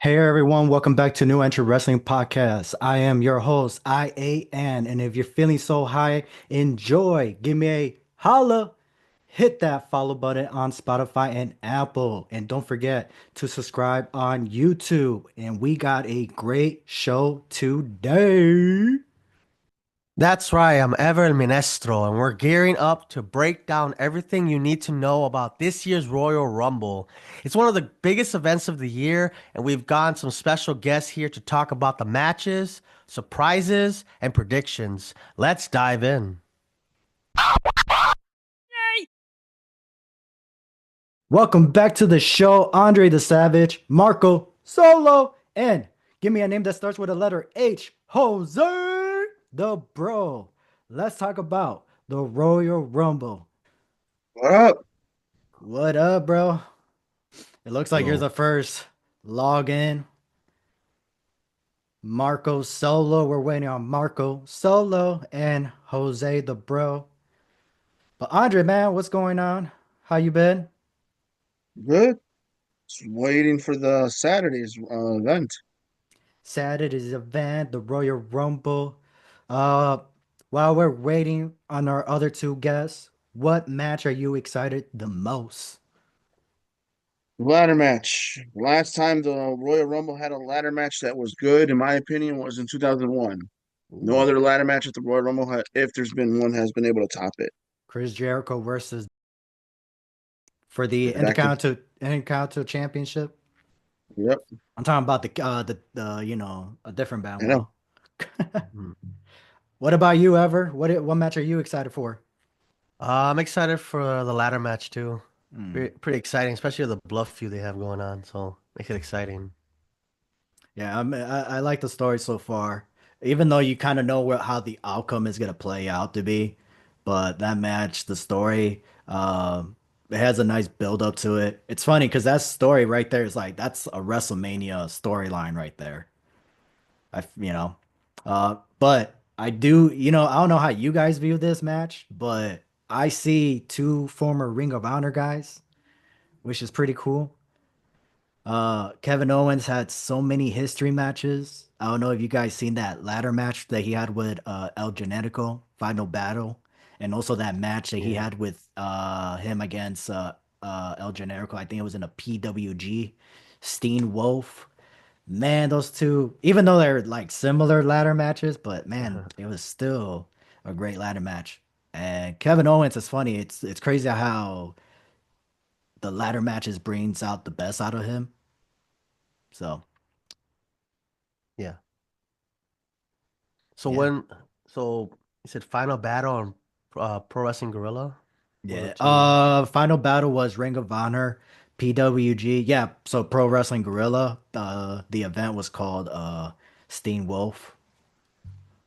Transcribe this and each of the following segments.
Hey everyone, welcome back to New Entry Wrestling Podcast. I am your host, IAN, and if you're feeling so high, enjoy. Give me a holla. Hit that follow button on Spotify and Apple. And don't forget to subscribe on YouTube. And we got a great show today. That's right, I'm Ever El Minestro, and we're gearing up to break down everything you need to know about this year's Royal Rumble. It's one of the biggest events of the year, and we've got some special guests here to talk about the matches, surprises, and predictions. Let's dive in. Welcome back to the show, Andre the Savage, Marco Solo, and give me a name that starts with a letter H, Jose the Bro. Let's talk about the Royal Rumble. What up? What up, bro? It looks like you're Yo. the first log in. Marco Solo. We're waiting on Marco Solo and Jose the Bro. But Andre, man, what's going on? How you been? Good. Just waiting for the Saturday's event. Saturday's event, the Royal Rumble. Uh, while we're waiting on our other two guests, what match are you excited the most? Ladder match. Last time the Royal Rumble had a ladder match that was good, in my opinion, was in 2001. No Ooh, other ladder match at the Royal Rumble, if there's been one, has been able to top it. Chris Jericho versus for the Back to, Intercontinental Championship. yep, I'm talking about the a different I battle know. though. Mhm. What about you, Ever? What match are you excited for? I'm excited for the ladder match too. Hmm. Pretty exciting, especially the bluff feud they have going on, so makes it exciting. Yeah, I like the story so far, even though you kind of know how the outcome is gonna play out to be. But that match, the story, it has a nice build up to it. It's funny because that story right there is like that's a WrestleMania storyline right there. But I do, I don't know how you guys view this match, but I see two former Ring of Honor guys, which is pretty cool. Kevin Owens had so many history matches. I don't know if you guys seen that ladder match that he had with El Generico, Final Battle, and also that match that he Yeah. had with him against El Generico. I think it was in a PWG, Steen Wolf. Man, those two, even though they're like similar ladder matches, but man, it was still a great ladder match. And Kevin Owens is funny. It's crazy how the ladder matches brings out the best out of him. So Yeah. So yeah. when so you said final battle on Pro Wrestling Guerrilla? What are the Yeah. two? Final battle was Ring of Honor, PWG. Yeah, so Pro Wrestling Guerrilla. The event was called Steen Wolf.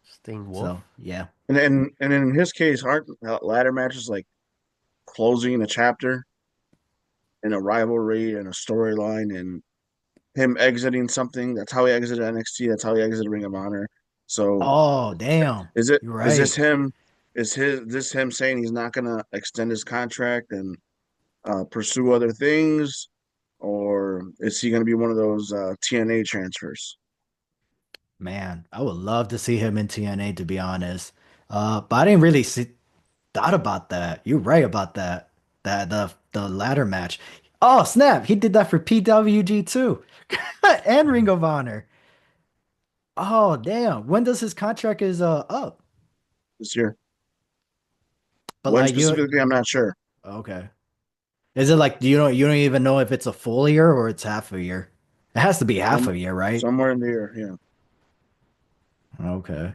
Sting So Wolf? yeah. And in his case, aren't ladder matches like closing a chapter in a rivalry and a storyline and him exiting something? That's how he exited NXT. That's how he exited Ring of Honor. So Oh, damn. Is it You're is this right. him? Is his this him saying he's not gonna extend his contract and pursue other things, or is he gonna be one of those TNA transfers? Man, I would love to see him in TNA to be honest. But I didn't really thought about that. You're right about that. That the ladder match. Oh, snap. He did that for PWG too. And Ring Mhm. of Honor. Oh, damn. When does his contract is up? This year? But When like you specifically, I'm not sure. okay. Is it like you don't even know if it's a full year or it's half a year? It has to be half Some a year, right? somewhere in the year, yeah. Okay.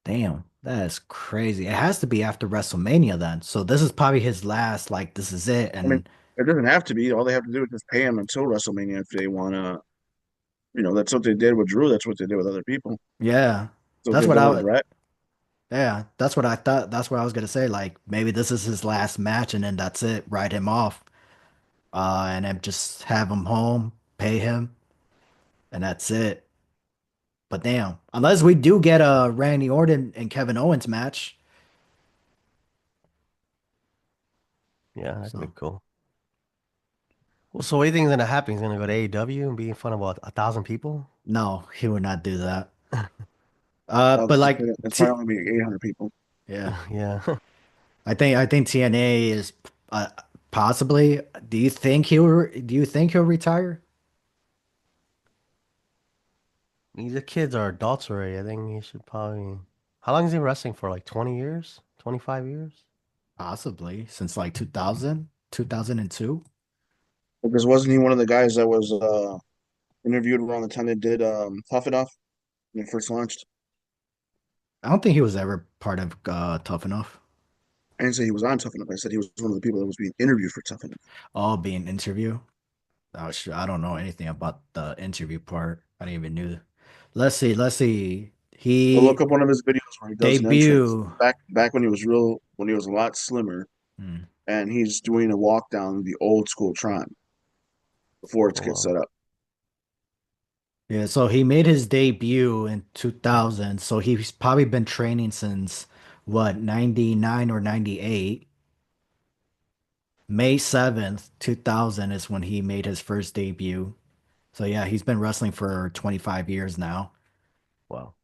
Damn, that is crazy. It has to be after WrestleMania then. So this is probably his last, like this is it. I mean, And it doesn't have to be. All they have to do is just pay him until WrestleMania if they wanna. That's what they did with Drew. That's what they did with other people. yeah, That's what that's they what did I with would Brett. yeah, that's what I thought. That's what I was gonna say. Like maybe this is his last match and then that's it. Write him off. And then just have him home, pay him, and that's it. But damn, unless we do get a Randy Orton and Kevin Owens match. Yeah, that could be So cool. Well, so what do you think is gonna happen? He's gonna go to AEW and be in front of what, 1,000 people? No, he would not do that. Well, But like, it's probably only be 800 people. yeah, Yeah. I think TNA is uh, possibly. Do you think he'll retire? These kids are adults already. I think he should probably. How long is he wrestling for? Like 20 years? 25 years? Possibly since like 2000, 2002. Because wasn't he one of the guys that was interviewed around the time they did Tough Enough when it first launched? I don't think he was ever part of Tough Enough. I didn't say he was on Tough Enough. I said he was one of the people that was being interviewed for Tough Enough. Oh, being interview. Oh, sure. I don't know anything about the interview part. I didn't even knew. Let's see. Let's see. But look He up one of his videos where he does an entrance debut. back when he was when he was a lot slimmer, Hmm. and he's doing a walk down the old school Tron before it's Oh, get wow. set up. Yeah, so he made his debut in 2000. So he's probably been training since what, 99 or 98. May 7th, 2000 is when he made his first debut. So yeah, he's been wrestling for 25 years now. Wow.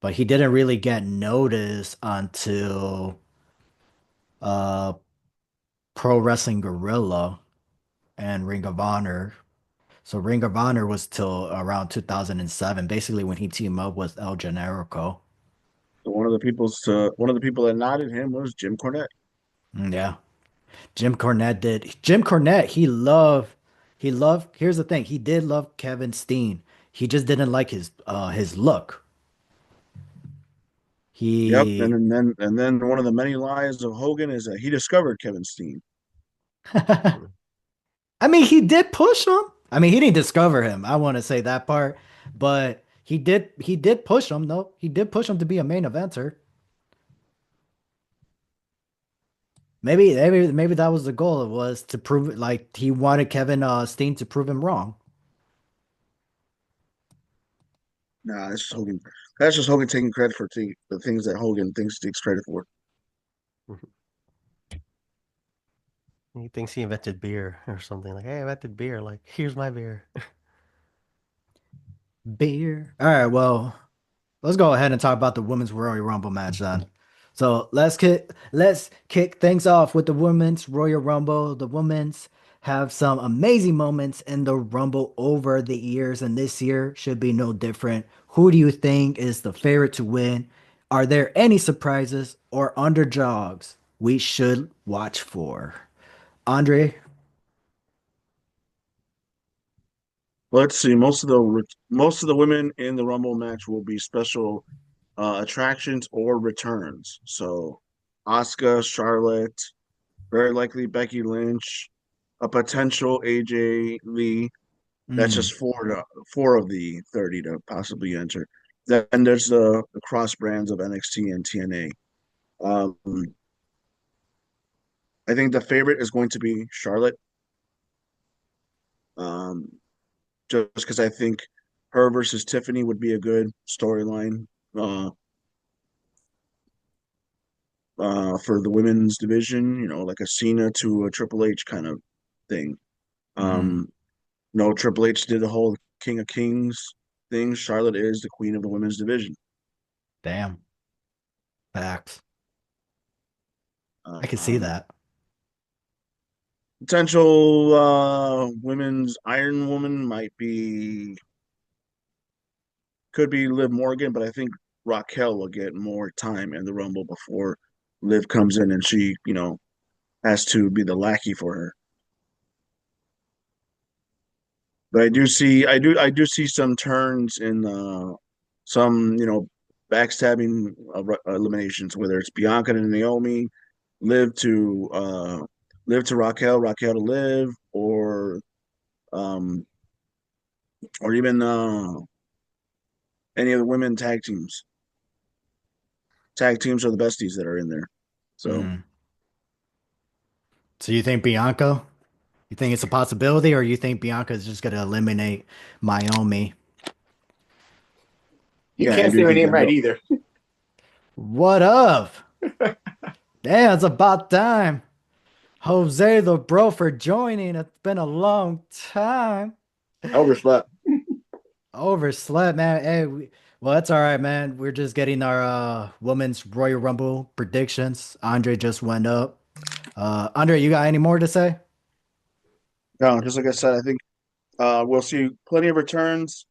But he didn't really get noticed until uh Pro Wrestling Guerrilla and Ring of Honor. So Ring of Honor was till around 2007, basically when he teamed up with El Generico. So one of the people that nodded him was Jim Cornette. Yeah. Jim Cornette did. Jim Cornette, here's the thing, he did love Kevin Steen. He just didn't like his look. Yep, He and then one of the many lies of Hogan is that he discovered Kevin Steen. Mm. I mean, he did push him. I mean, he didn't discover him. I want to say that part, but he did push him though. He did push him to be a main eventer. Maybe that was the goal. It was to prove like he wanted Kevin Steen to prove him wrong. Nah, that's just Hogan. That's just Hogan taking credit for the things that Hogan thinks he takes credit for. He thinks he invented beer or something. Like, hey, I invented beer. Like, here's my beer. Beer. All right, well, let's go ahead and talk about the women's Royal Rumble match then. So let's kick things off with the women's Royal Rumble. The women's have some amazing moments in the Rumble over the years, and this year should be no different. Who do you think is the favorite to win? Are there any surprises or underdogs we should watch for? Andre? Let's see. Most of the women in the Rumble match will be special attractions or returns. So, Asuka, Charlotte, very likely Becky Lynch, a potential AJ Lee. That's Mm, just four of the 30 to possibly enter. Then there's the cross brands of NXT and TNA. Um, I think the favorite is going to be Charlotte, um, just because I think her versus Tiffany would be a good storyline uh, for the women's division. You know, like a Cena to a Triple H kind of thing. mm, Um, no, Triple H did the whole King of Kings thing. Charlotte is the queen of the women's division. damn, facts. I can see Um, that. Potential women's Iron Woman might be could be Liv Morgan, but I think Raquel will get more time in the Rumble before Liv comes in and she, has to be the lackey for her. But I do see some turns in some, backstabbing eliminations, whether it's Bianca to Naomi, Liv to uh, Liv to Raquel, Raquel to Liv, um, or even any of the women tag teams. Tag teams are the besties that are in there. So Mm. So you think Bianca? You think it's a possibility, or you think Bianca is just gonna eliminate Naomi? You yeah, I can't say do her think name that. right either. What up? Damn, it's about time. Jose the bro for joining. It's been a long time. I overslept. Overslept, man. Hey, well, that's all right, man. We're just getting our women's Royal Rumble predictions. Andre just went up. Andre, you got any more to say? No, just like I said, I think we'll see plenty of returns.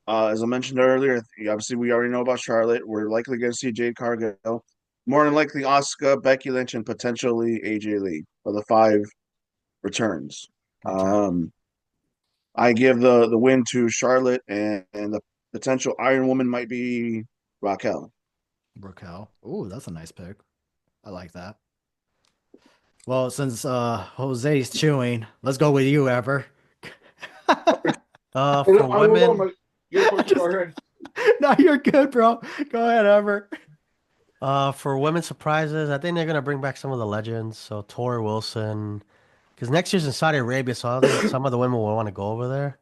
As I mentioned earlier, obviously we already know about Charlotte. We're likely going to see Jade Cargill, more than likely Asuka, Becky Lynch, and potentially AJ Lee for the 5 returns. Return. I give the win to Charlotte, and the potential Iron Woman might be Raquel. Raquel. Ooh, that's a nice pick. I like that. Well, since Jose's chewing, let's go with you, Ever. For women, No, you're good, bro. Go ahead, Ever. for women surprises, I think they're gonna bring back some of the legends. So Tori Wilson, because next year's in Saudi Arabia, so I don't think some of the women will want to go over there.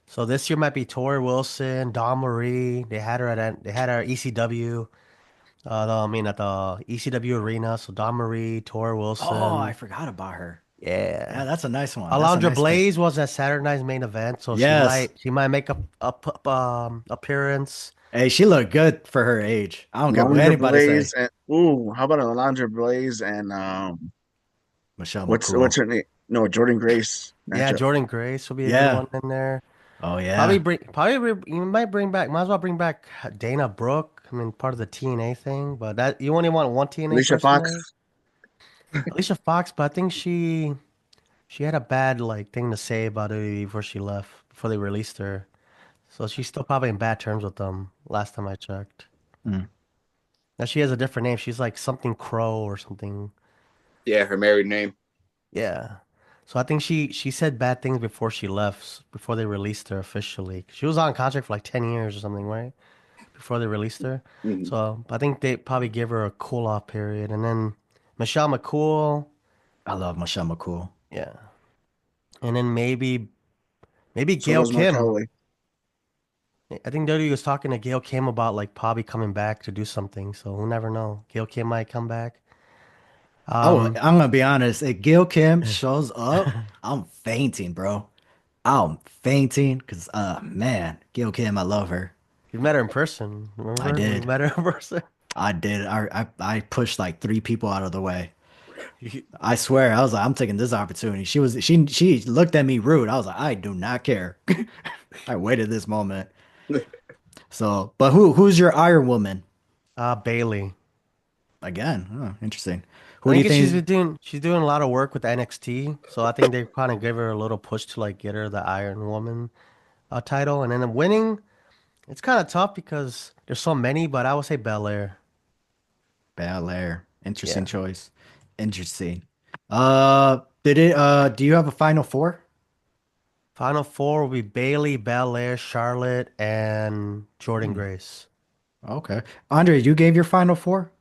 So this year might be Tori Wilson, Dawn Marie. They had her at ECW. I mean at the ECW arena. So Dawn Marie, Tori Oh, I Wilson. forgot about her. Yeah, Yeah. that's a nice one. That's a Alondra nice pick. Blaze was at Saturday night's main event, so Yes. she might make a appearance. Hey, she looked good for her age. I don't care what Alondra anybody say. Blaze and how about Alondra Blaze and Michelle what's McCool. her name? No, Jordan Grace Yeah, matchup. Jordan Grace will be a good Yeah. one in there. Oh yeah. You might bring back, might as well bring back Dana Brooke. I mean, part of the TNA thing, but that you only want one TNA Alicia person Fox. there. Alicia Fox, but I think she had a bad like thing to say about it before she left, before they released her. So she's still probably in bad terms with them. Last time I checked. Mm. Now she has a different name. She's like something Crow or something. Yeah, her married name. Yeah. So I think she said bad things before she left, before they released her officially. She was on contract for like 10 years or something, right? Before they released her. Mhm. So I think they probably give her a cool off period. And then Michelle McCool, I love Michelle McCool. yeah. And then maybe So Gail does Mark Kim. Calloway. I think WWE was talking to Gail Kim about like probably coming back to do something. So we'll never know. Gail Kim might come back. Oh, Um, I'm gonna be honest. If Gil Kim shows up, I'm fainting, bro. I'm fainting because man, Gil Kim, I love her. you met her in person. I Remember? We did. met her in person. I did. I pushed like 3 people out of the way. I swear, I was like, I'm taking this opportunity. She looked at me rude. I was like, I do not care. I waited this moment. So, but who's your Iron Woman? Bailey. Again, oh, interesting. I Who do you think think is she's doing a lot of work with NXT, so I think they kind of give her a little push to like get her the Iron Woman title, and then the winning. It's kind of tough because there's so many, but I would say Belair. Belair? Interesting Yeah, choice. Interesting. Do you have a final four? Final four will be Bailey, Belair, Charlotte, and Jordan Hmm, Grace. okay. Andre, you gave your final four?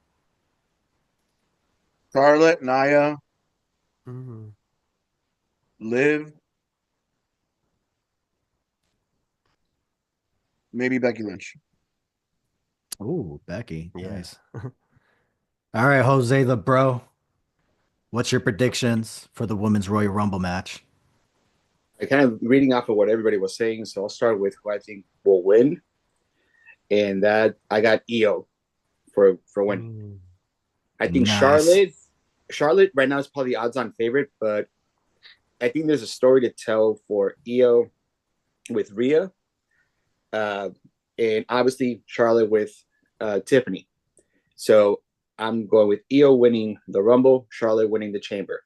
Charlotte, Naya, Mhm. Liv, maybe Becky Lynch. Ooh, Becky. Yeah. Nice. All right, Jose the bro. What's your predictions for the Women's Royal Rumble match? I kind of reading off of what everybody was saying, so I'll start with who I think will win, and that I got Io for winning. Mm. I think Nice. Charlotte right now is probably the odds-on favorite, but I think there's a story to tell for Io with Rhea, uh, and obviously Charlotte with Tiffany. So I'm going with Io winning the Rumble, Charlotte winning the Chamber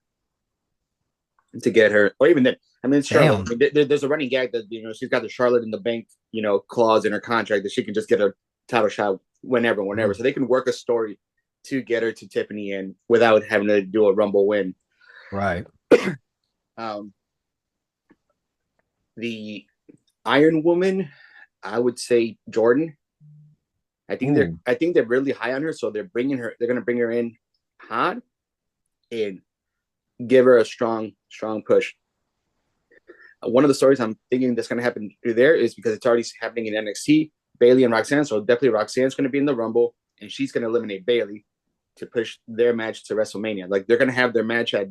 to get her, or even then. I mean, it's Charlotte. Damn. I mean, there's a running gag that she's got the Charlotte in the bank, clause in her contract that she can just get a title shot whenever. Mhm. So they can work a story to get her to Tiffany and without having to do a Rumble win. Right. Um, the Iron Woman, I would say Jordan. Ooh. I think they're really high on her, so they're going to bring her in hot and give her a strong push. One of the stories I'm thinking that's going to happen through there is because it's already happening in NXT. Bailey and Roxanne, so definitely Roxanne's going to be in the Rumble, and she's going to eliminate Bailey. to push their match to WrestleMania. Like they're gonna have their match at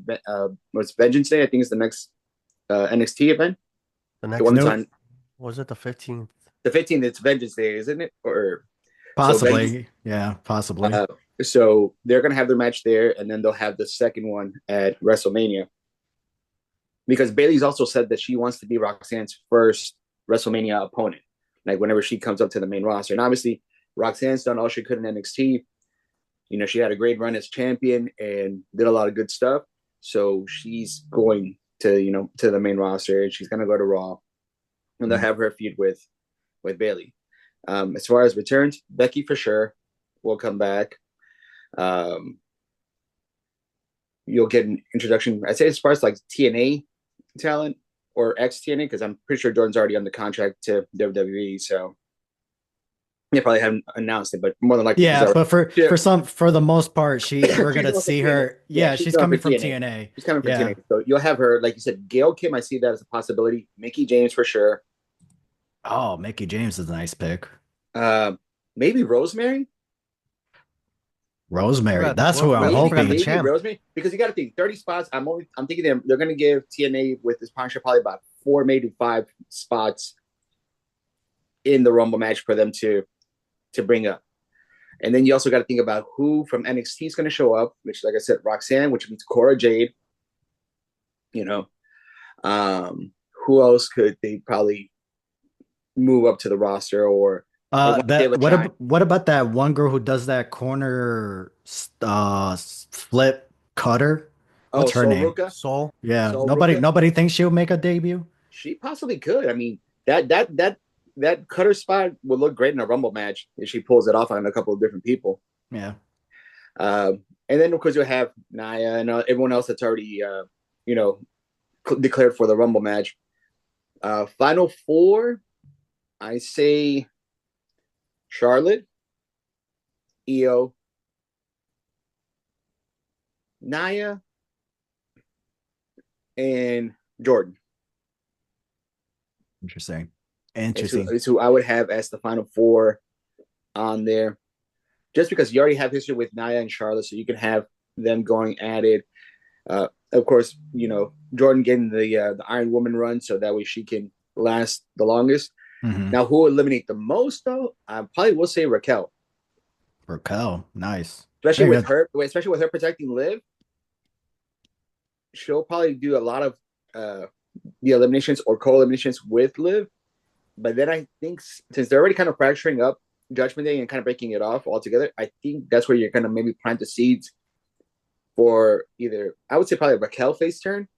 what's Vengeance Day? I think it's the next NXT event. The The next one that's Nope. on was it the 15th? the 15th. It's Vengeance Day, isn't it? Or so Vengeance. Possibly. Yeah, possibly. So they're gonna have their match there, and then they'll have the second one at WrestleMania. Because Bayley's also said that she wants to be Roxanne's first WrestleMania opponent, like whenever she comes up to the main roster. And obviously, Roxanne's done all she could in NXT. You know, she had a great run as champion and did a lot of good stuff. So she's going to, you know, to the main roster, and she's gonna go to Raw, and they'll have her feud with Bayley. As far as returns, Becky for sure will come back. You'll get an introduction. I'd say as far as like TNA talent or ex TNA, because I'm pretty sure Jordan's already under contract to WWE, so they probably haven't announced it, but more than likely, Yeah, but Yeah. for the most part, we're gonna going see for her. TNA. Yeah, She's she's going coming for from TNA. TNA. She's coming for Yeah. TNA. So you'll have her, like you said, Gail Kim. I see that as a possibility. Mickey James for sure. Oh, Mickey James is a nice pick. Maybe Rosemary. Rosemary. Forgot- That's who I'm forgot- Maybe, forgot the hoping. champ. Rosemary, because you got to think 30 spots. I'm thinking they're going to give TNA with this partnership probably about 4, maybe 5 spots in the Rumble match for them to bring up. And then you also got to think about who from NXT is going to show up, which, like I said, Roxanne, which means Cora Jade. You know, who else could they probably move up to the roster or What about that one girl who does that corner flip cutter? What's her Sol name? Ruka? Soul. Yeah, Sol nobody Ruka? nobody thinks she'll make a debut. She possibly could. I mean, that cutter spot would look great in a Rumble match if she pulls it off on a couple of different people. Yeah. And then of course you'll have Nia and everyone else that's already declared for the Rumble match. Final 4, I say Charlotte, Io, Nia, and Jordan. Interesting. Is who I would have as the final 4 on there. Just because you already have history with Nia and Charlotte, so you can have them going at it. Of course, you know, Jordan getting the Iron Woman run, so that way she can last the longest. Mhm. Now, who will eliminate the most, though? I probably will say Raquel, Raquel, nice. especially Very with her protecting Liv. She'll probably do a lot of the eliminations or co-eliminations with Liv. But then I think since they're already kind of fracturing up Judgment Day and kind of breaking it off altogether, I think that's where you're going to maybe plant the seeds for either, I would say probably Raquel face turn,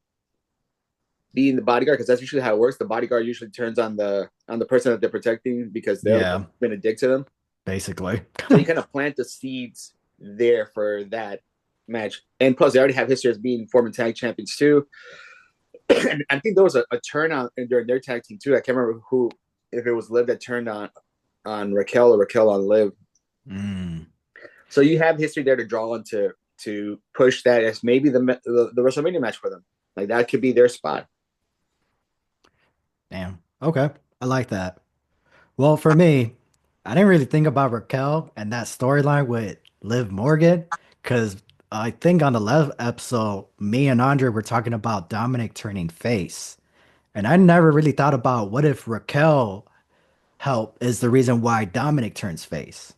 being the bodyguard, because that's usually how it works. The bodyguard usually turns on the person that they're protecting because they've been a dick to them. Basically. So you kind of plant the seeds there for that match. And plus, they already have history as being former tag champions too. And I think there was a turn on during their tag team too. I can't remember who, if it was Liv that turned on Raquel or Raquel on Liv. So you have history there to draw on to push that as maybe the WrestleMania match for them. Like that could be their spot. Damn. Okay. I like that. Well, for me, I didn't really think about Raquel and that storyline with Liv Morgan because I think on the last episode, me and Andre were talking about Dominic turning face. And I never really thought about what if Raquel help is the reason why Dominic turns face.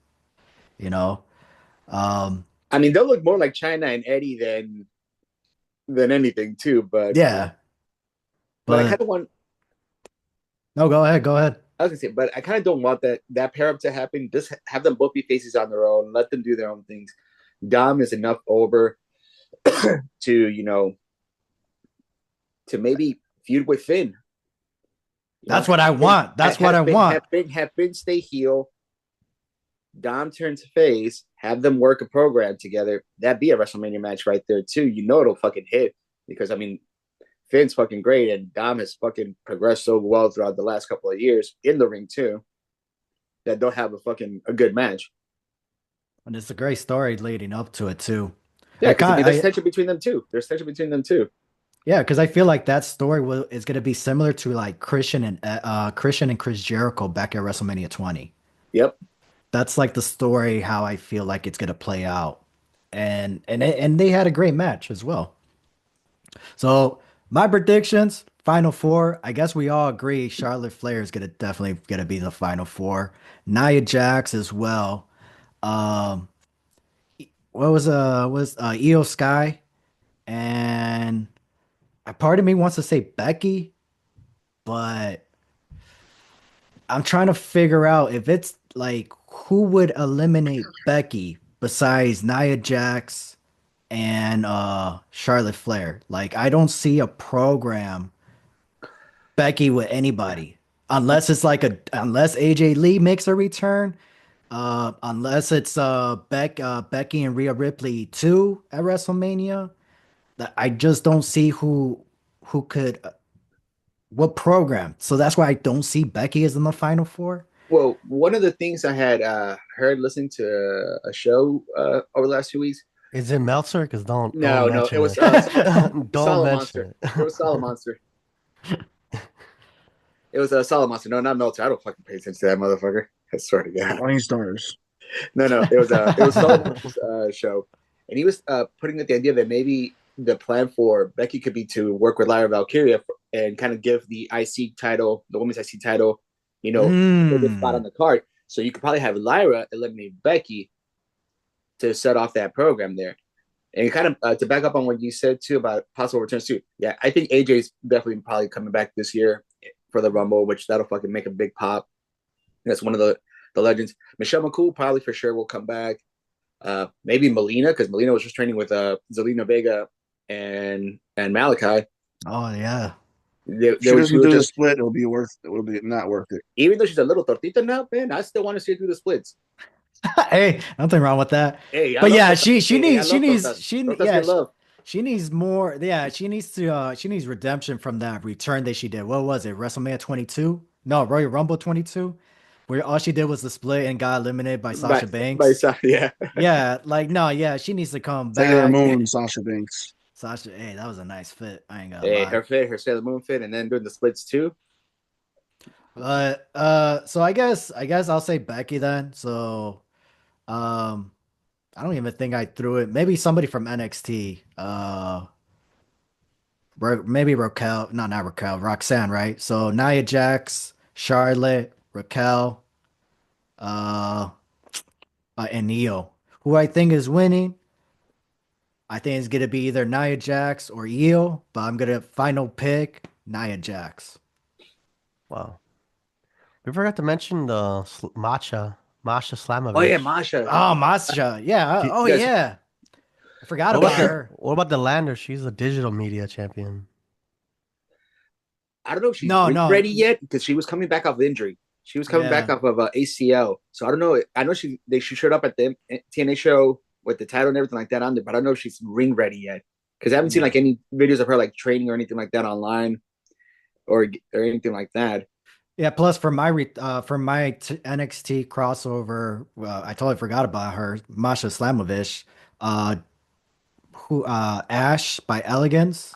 You know? I mean, they'll look more like China and Eddie than anything too. But yeah. But I kind of want. No, go ahead. Go ahead. I was gonna say, but I kind of don't want that pair up to happen. Just have them both be faces on their own. Let them do their own things. Dom is enough over to maybe feud with Finn. That's what I want. That's what I want. Have Finn stay heel. Dom turns face. Have them work a program together. That'd be a WrestleMania match right there too. You know it'll fucking hit because I mean, Finn's fucking great, and Dom has fucking progressed so well throughout the last couple of years in the ring too. That they'll have a good match. And it's a great story leading up to it too. Yeah, because there's tension between them too. Yeah, because I feel like that story is going to be similar to like Christian and Chris Jericho back at WrestleMania 20. Yep. That's like the story how I feel like it's going to play out. and they had a great match as well. So my predictions, final four. I guess we all agree Charlotte Flair is gonna definitely gonna be the final four. Nia Jax as well. Um, what was Io Sky, and a part of me wants to say Becky, but I'm trying to figure out if it's like who would eliminate Becky besides Nia Jax and Charlotte Flair. Like I don't see a program Becky with anybody unless it's like a unless AJ Lee makes a return, unless it's Becky and Rhea Ripley too at WrestleMania. I just don't see who could what program. So that's why I don't see Becky as in the final four. Well, one of the things I had heard listening to a show over the last 2 weeks. Is it Meltzer? Because don't No, mention it was don't Solid mention Monster. It was Solid Monster. It was a Solid Monster. No, not Meltzer. I don't fucking pay attention to that motherfucker. I swear to God. 20 stars. No, it was Solid Monster's show, and he was putting at the idea that maybe the plan for Becky could be to work with Lyra Valkyria and kind of give the IC title, the women's IC title, a good spot on the card. So you could probably have Lyra eliminate Becky to set off that program there. And kind of to back up on what you said too about possible returns too. Yeah, I think AJ's definitely probably coming back this year for the Rumble, which that'll fucking make a big pop. That's one of the legends. Michelle McCool probably for sure will come back. Maybe Melina, because Melina was just training with Zelina Vega and Malachi. Oh yeah. She doesn't do the split. It will be not worth it. Even though she's a little tortita now, man, I still want to see her do the splits. Hey, nothing wrong with that. Hey, but yeah, she needs more. Yeah, she needs redemption from that return that she did. What was it? WrestleMania 22? No, Royal Rumble 22, where all she did was the split and got eliminated by Sasha Banks. Yeah, yeah, like no, yeah, she needs to come back. Sailor Moon, Sasha Banks. Sasha, hey, that was a nice fit. I ain't gonna lie. Her Sailor Moon fit, and then doing the splits too. So I guess I'll say Becky then. So, I don't even think I threw it. Maybe somebody from NXT. Maybe Raquel. No, not Raquel. Roxanne, right? So Nia Jax, Charlotte, Raquel, and Io. Who I think is winning. I think it's gonna be either Nia Jax or Io, but I'm gonna final pick Nia Jax. Wow. We forgot to mention the Masha Slamovich. Oh yeah, Masha. Oh, Masha. Yeah. Oh yeah. I forgot about her. What about the Lander? She's a digital media champion. I don't know if she's ready yet because she was coming back off injury. She was coming back off of ACL. So I don't know. I know she showed up at the TNA show with the title and everything like that on there, but I don't know if she's ring ready yet because I haven't seen like any videos of her like training or anything like that online or anything like that. Yeah. Plus, for my NXT crossover, I totally forgot about her, Masha Slamovich. Ash by Elegance,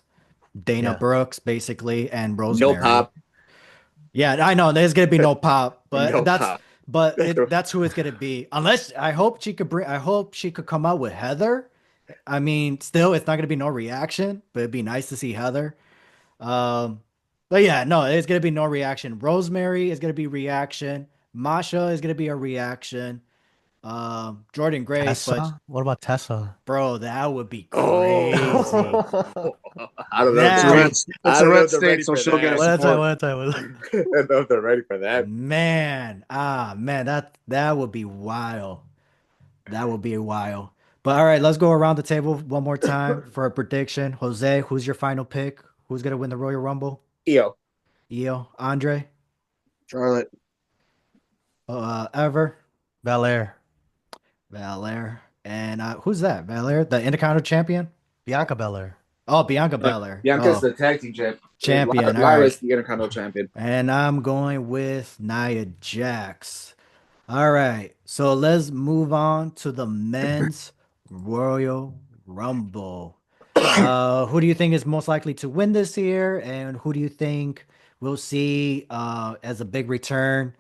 Dana Brooks basically, and Rosemary. No pop. Yeah, I know there's gonna be no pop, but no that's pop. That's who it's gonna be. Unless I hope she could come out with Heather. I mean, still, it's not gonna be no reaction, but it'd be nice to see Heather. But yeah, no, it's gonna be no reaction. Rosemary is gonna be reaction. Masha is gonna be a reaction. Jordan Grace. Tessa? What about Tessa? Bro, that would be crazy. I don't know. It's a red state, so she'll get I don't know if they're ready for that. Man, that would be wild. That would be wild. But all right, let's go around the table one more time for a prediction. Jose, who's your final pick? Who's gonna win the Royal Rumble? Io. Andre. Charlotte. Belair. And who's that? Belair, the Intercontinental Champion? Bianca Belair. Oh, Bianca Belair. Bianca's the tag team champion. Lyra's the Intercontinental Champion. And I'm going with Nia Jax. All right, so let's move on to the men's Royal Rumble. Who do you think is most likely to win this year, and who do you think we'll see as a big return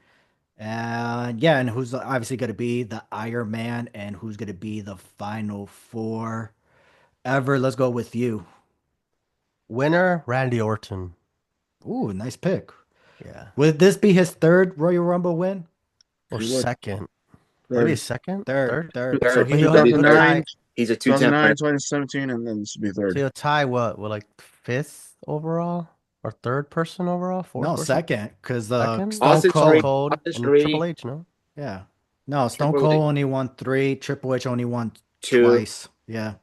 And yeah, and who's obviously going to be the Iron Man and who's going to be the final four? Ever, let's go with you. Winner, Randy Orton. Ooh, nice pick. Yeah. Would this be his third Royal Rumble win? Or He would. second. Maybe Third. second? Third, Third? third. So Third, But he he'll it'll would. be he'll third. tie 2009, He's a two-time 2009, winner. 2017, and then this would be so third. he'll tie what? With like fifth overall? Or third person overall? Fourth No, person? second, because Second? Stone Austin's Stone three. Cold. Cold Austin's and Triple three. H, no? Yeah. No, Stone Triple H Cold only won three. Triple H only won two. twice. Yeah.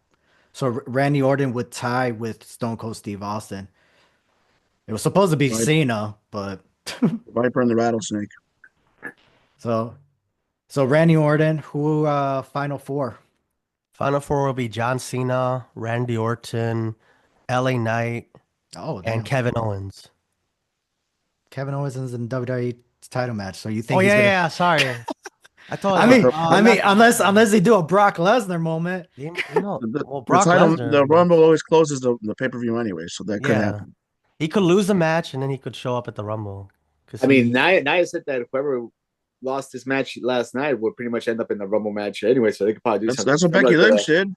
So Randy Orton would tie with Stone Cold Steve Austin. It was supposed to be Right. Cena, but Viper and the Rattlesnake. so Randy Orton, who final four? Final four will be John Cena, Randy Orton, LA Knight, Oh, and damn. Kevin Owens. Kevin Owens is in WWE title match. So you Oh think he's yeah, gonna yeah, sorry. I thought I mean, not unless they do a Brock Lesnar moment. well, The Brock title, Lesnar. the Rumble always closes the pay-per-view anyway, so that could Yeah, happen. he could lose the match and then he could show up at the Rumble. Cause I mean, he, Nia said that whoever lost this match last night would pretty much end up in the Rumble match anyway, so they could probably do something That's what similar Becky to Lynch that. did.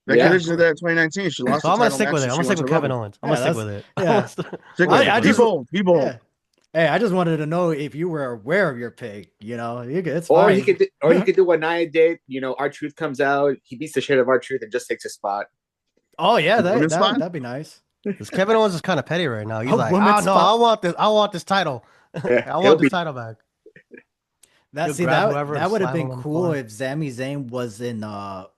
Becky Yeah. Lynch did that in 2019. She lost so the I'm gonna title stick match with it. and I'm she gonna stick lost with the Kevin Rumble. Owens. I'm Yeah, gonna stick that's with it. yeah. Stick I, with I it. Be just bold. Be bold. yeah. Hey, I just wanted to know if you were aware of your pick. You know, it's Or fine. he could, or he could do what Nia did. You know, our truth comes out. He beats the shit out of our truth and just takes his spot. Oh yeah, Women's spot? that'd be nice. Because Kevin Owens is kind of petty right now. He's A like, woman's oh no, I spot. want this. I want this title. Yeah, I he'll want be. this title back. That He'll see grab that whoever and that would have slam been him on the cool floor. if Sami Zayn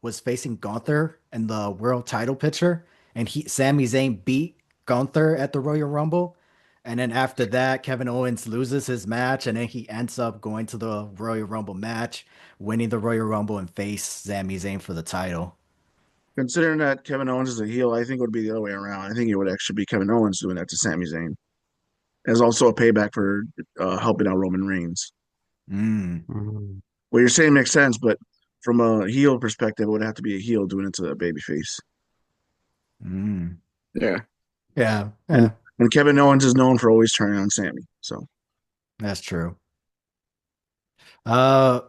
was facing Gunther in the world title picture, and Sami Zayn beat Gunther at the Royal Rumble, and then after that Kevin Owens loses his match, and then he ends up going to the Royal Rumble match, winning the Royal Rumble and face Sami Zayn for the title. Considering that Kevin Owens is a heel, I think it would be the other way around. I think it would actually be Kevin Owens doing that to Sami Zayn as also a payback for helping out Roman Reigns. Mm, Mhm. What you're saying makes sense, but from a heel perspective, it would have to be a heel doing it to a babyface. mm. Yeah. Yeah, And yeah, and Kevin Owens is known for always turning on Sammy. So that's true. Uh,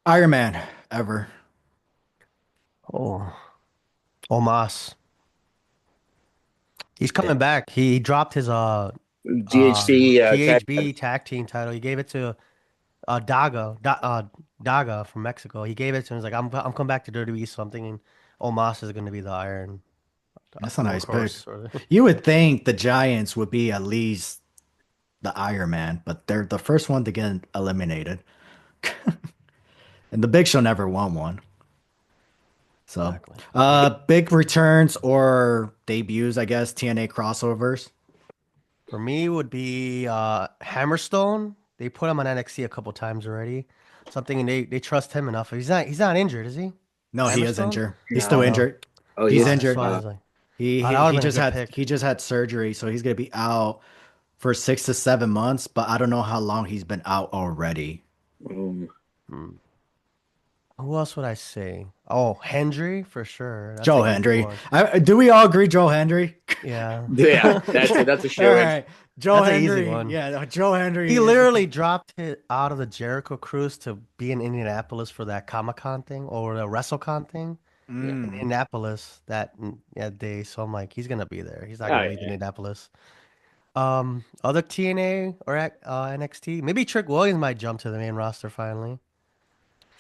Iron Man ever. Oh, Omos. He's Yeah. coming back. He dropped his GHC GHB tag team title. He gave it to Daga from Mexico. He gave it to him. He's like, I'm coming back to WWE, so I'm thinking Omos is going to be the Iron That's a nice pick. Workhorse. Or You would think the Giants would be at least the Iron Man, but they're the first one to get eliminated. And the Big Show never won one. So, exactly. big returns or debuts, I guess, TNA crossovers. For me, would be Hammerstone. They put him on NXT a couple times already. Something, and they trust him enough. He's not injured, is he? No, he is Hammerstone? injured. He's still No. injured. Oh, He's yeah. injured. That's why I was like, He that he, would have he been a just good had pick. he just had surgery, so he's gonna be out for 6 to 7 months. But I don't know how long he's been out already. Um, Hmm. Who else would I say? Oh, Hendry for sure. That's Joe an easy Hendry. one. Do we all agree Joe Hendry? Yeah. yeah, that's a All show. right, Joe That's an easy Hendry. one. Yeah, no, Joe Hendry. He is- literally dropped it out of the Jericho cruise to be in Indianapolis for that Comic-Con thing or the WrestleCon thing in Mm. Indianapolis that day. So I'm like, he's gonna be there. He's not Oh, gonna leave yeah. Indianapolis. Other TNA or NXT, maybe Trick Williams might jump to the main roster finally.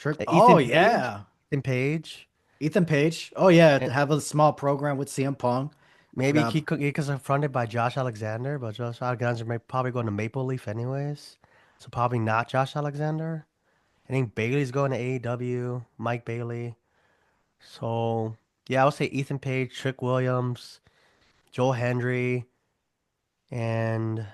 Oh Ethan Page, yeah, Ethan Page. Ethan Page. Oh yeah, And have a small program with CM Punk. maybe Yeah, he gets confronted by Josh Alexander, but Josh Alexander may probably going to Maple Leaf anyways. So probably not Josh Alexander. I think Bailey's going to AEW, Mike Bailey. So yeah, I would say Ethan Page, Trick Williams, Joel Hendry, and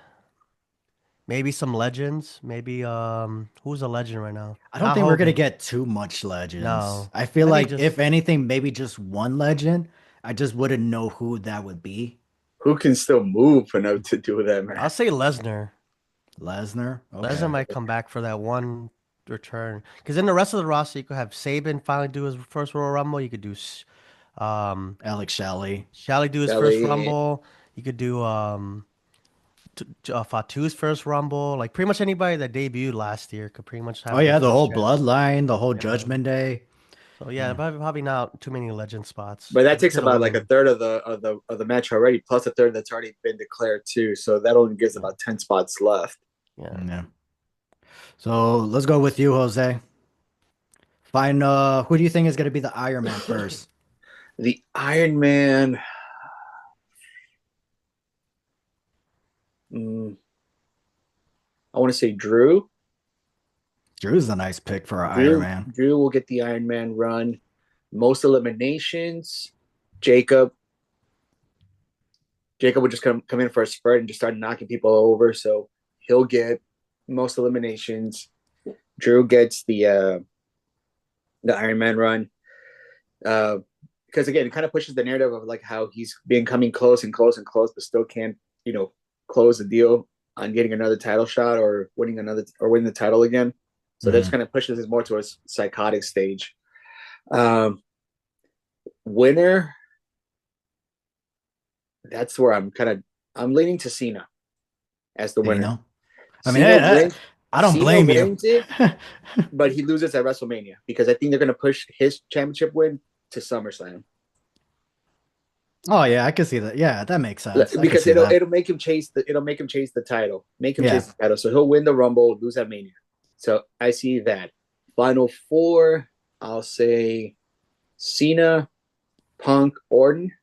maybe some legends. Maybe who's a legend right now? I don't Not think we're gonna Hogan. get too much legends. No. I feel I think like just if anything, maybe just one legend. I just wouldn't know who that would be. Who can still move enough to do that, man? I'll say Lesnar. Lesnar. Okay. Lesnar might come back for that one return. Because in the rest of the roster, you could have Saban finally do his first Royal Rumble. You could do Alex Shelley. Shally do his first Kelly. Rumble. You could do Fatu's first Rumble. Like pretty much anybody that debuted last year could pretty much Oh have their yeah, the first whole chance. bloodline, the whole Yeah. Judgment Day. So yeah, probably not too many legend spots. But that But takes good to about like a win. third of the match already, plus a third that's already been declared too. So that only gives about 10 spots left. Yeah. Yeah. So let's go with you, Jose. Find who do you think is gonna be the Iron Man first? The Iron Man. I want to say Drew. Drew's a nice pick for an Iron Drew Man. Drew will get the Iron Man run. Most eliminations. Jacob. Jacob would just come in for a spurt and just start knocking people over. So he'll get most eliminations. Drew gets the Iron Man run. Because again, it kind of pushes the narrative of like how he's been coming close and close and close, but still can't, close the deal on getting another title shot or winning the title again. So that kind of pushes it more to a psychotic stage. Winner, that's where I'm leaning to Cena as the winner. I mean, I don't Cena blame you. wins it, but he loses at WrestleMania because I think they're going to push his championship win to SummerSlam. Oh yeah, I can see that. Yeah, that makes sense. Because it'll make him chase the title. Chase the title. So he'll win the Rumble, lose at Mania. So I see that. Final four, I'll say Cena, Punk, Orton.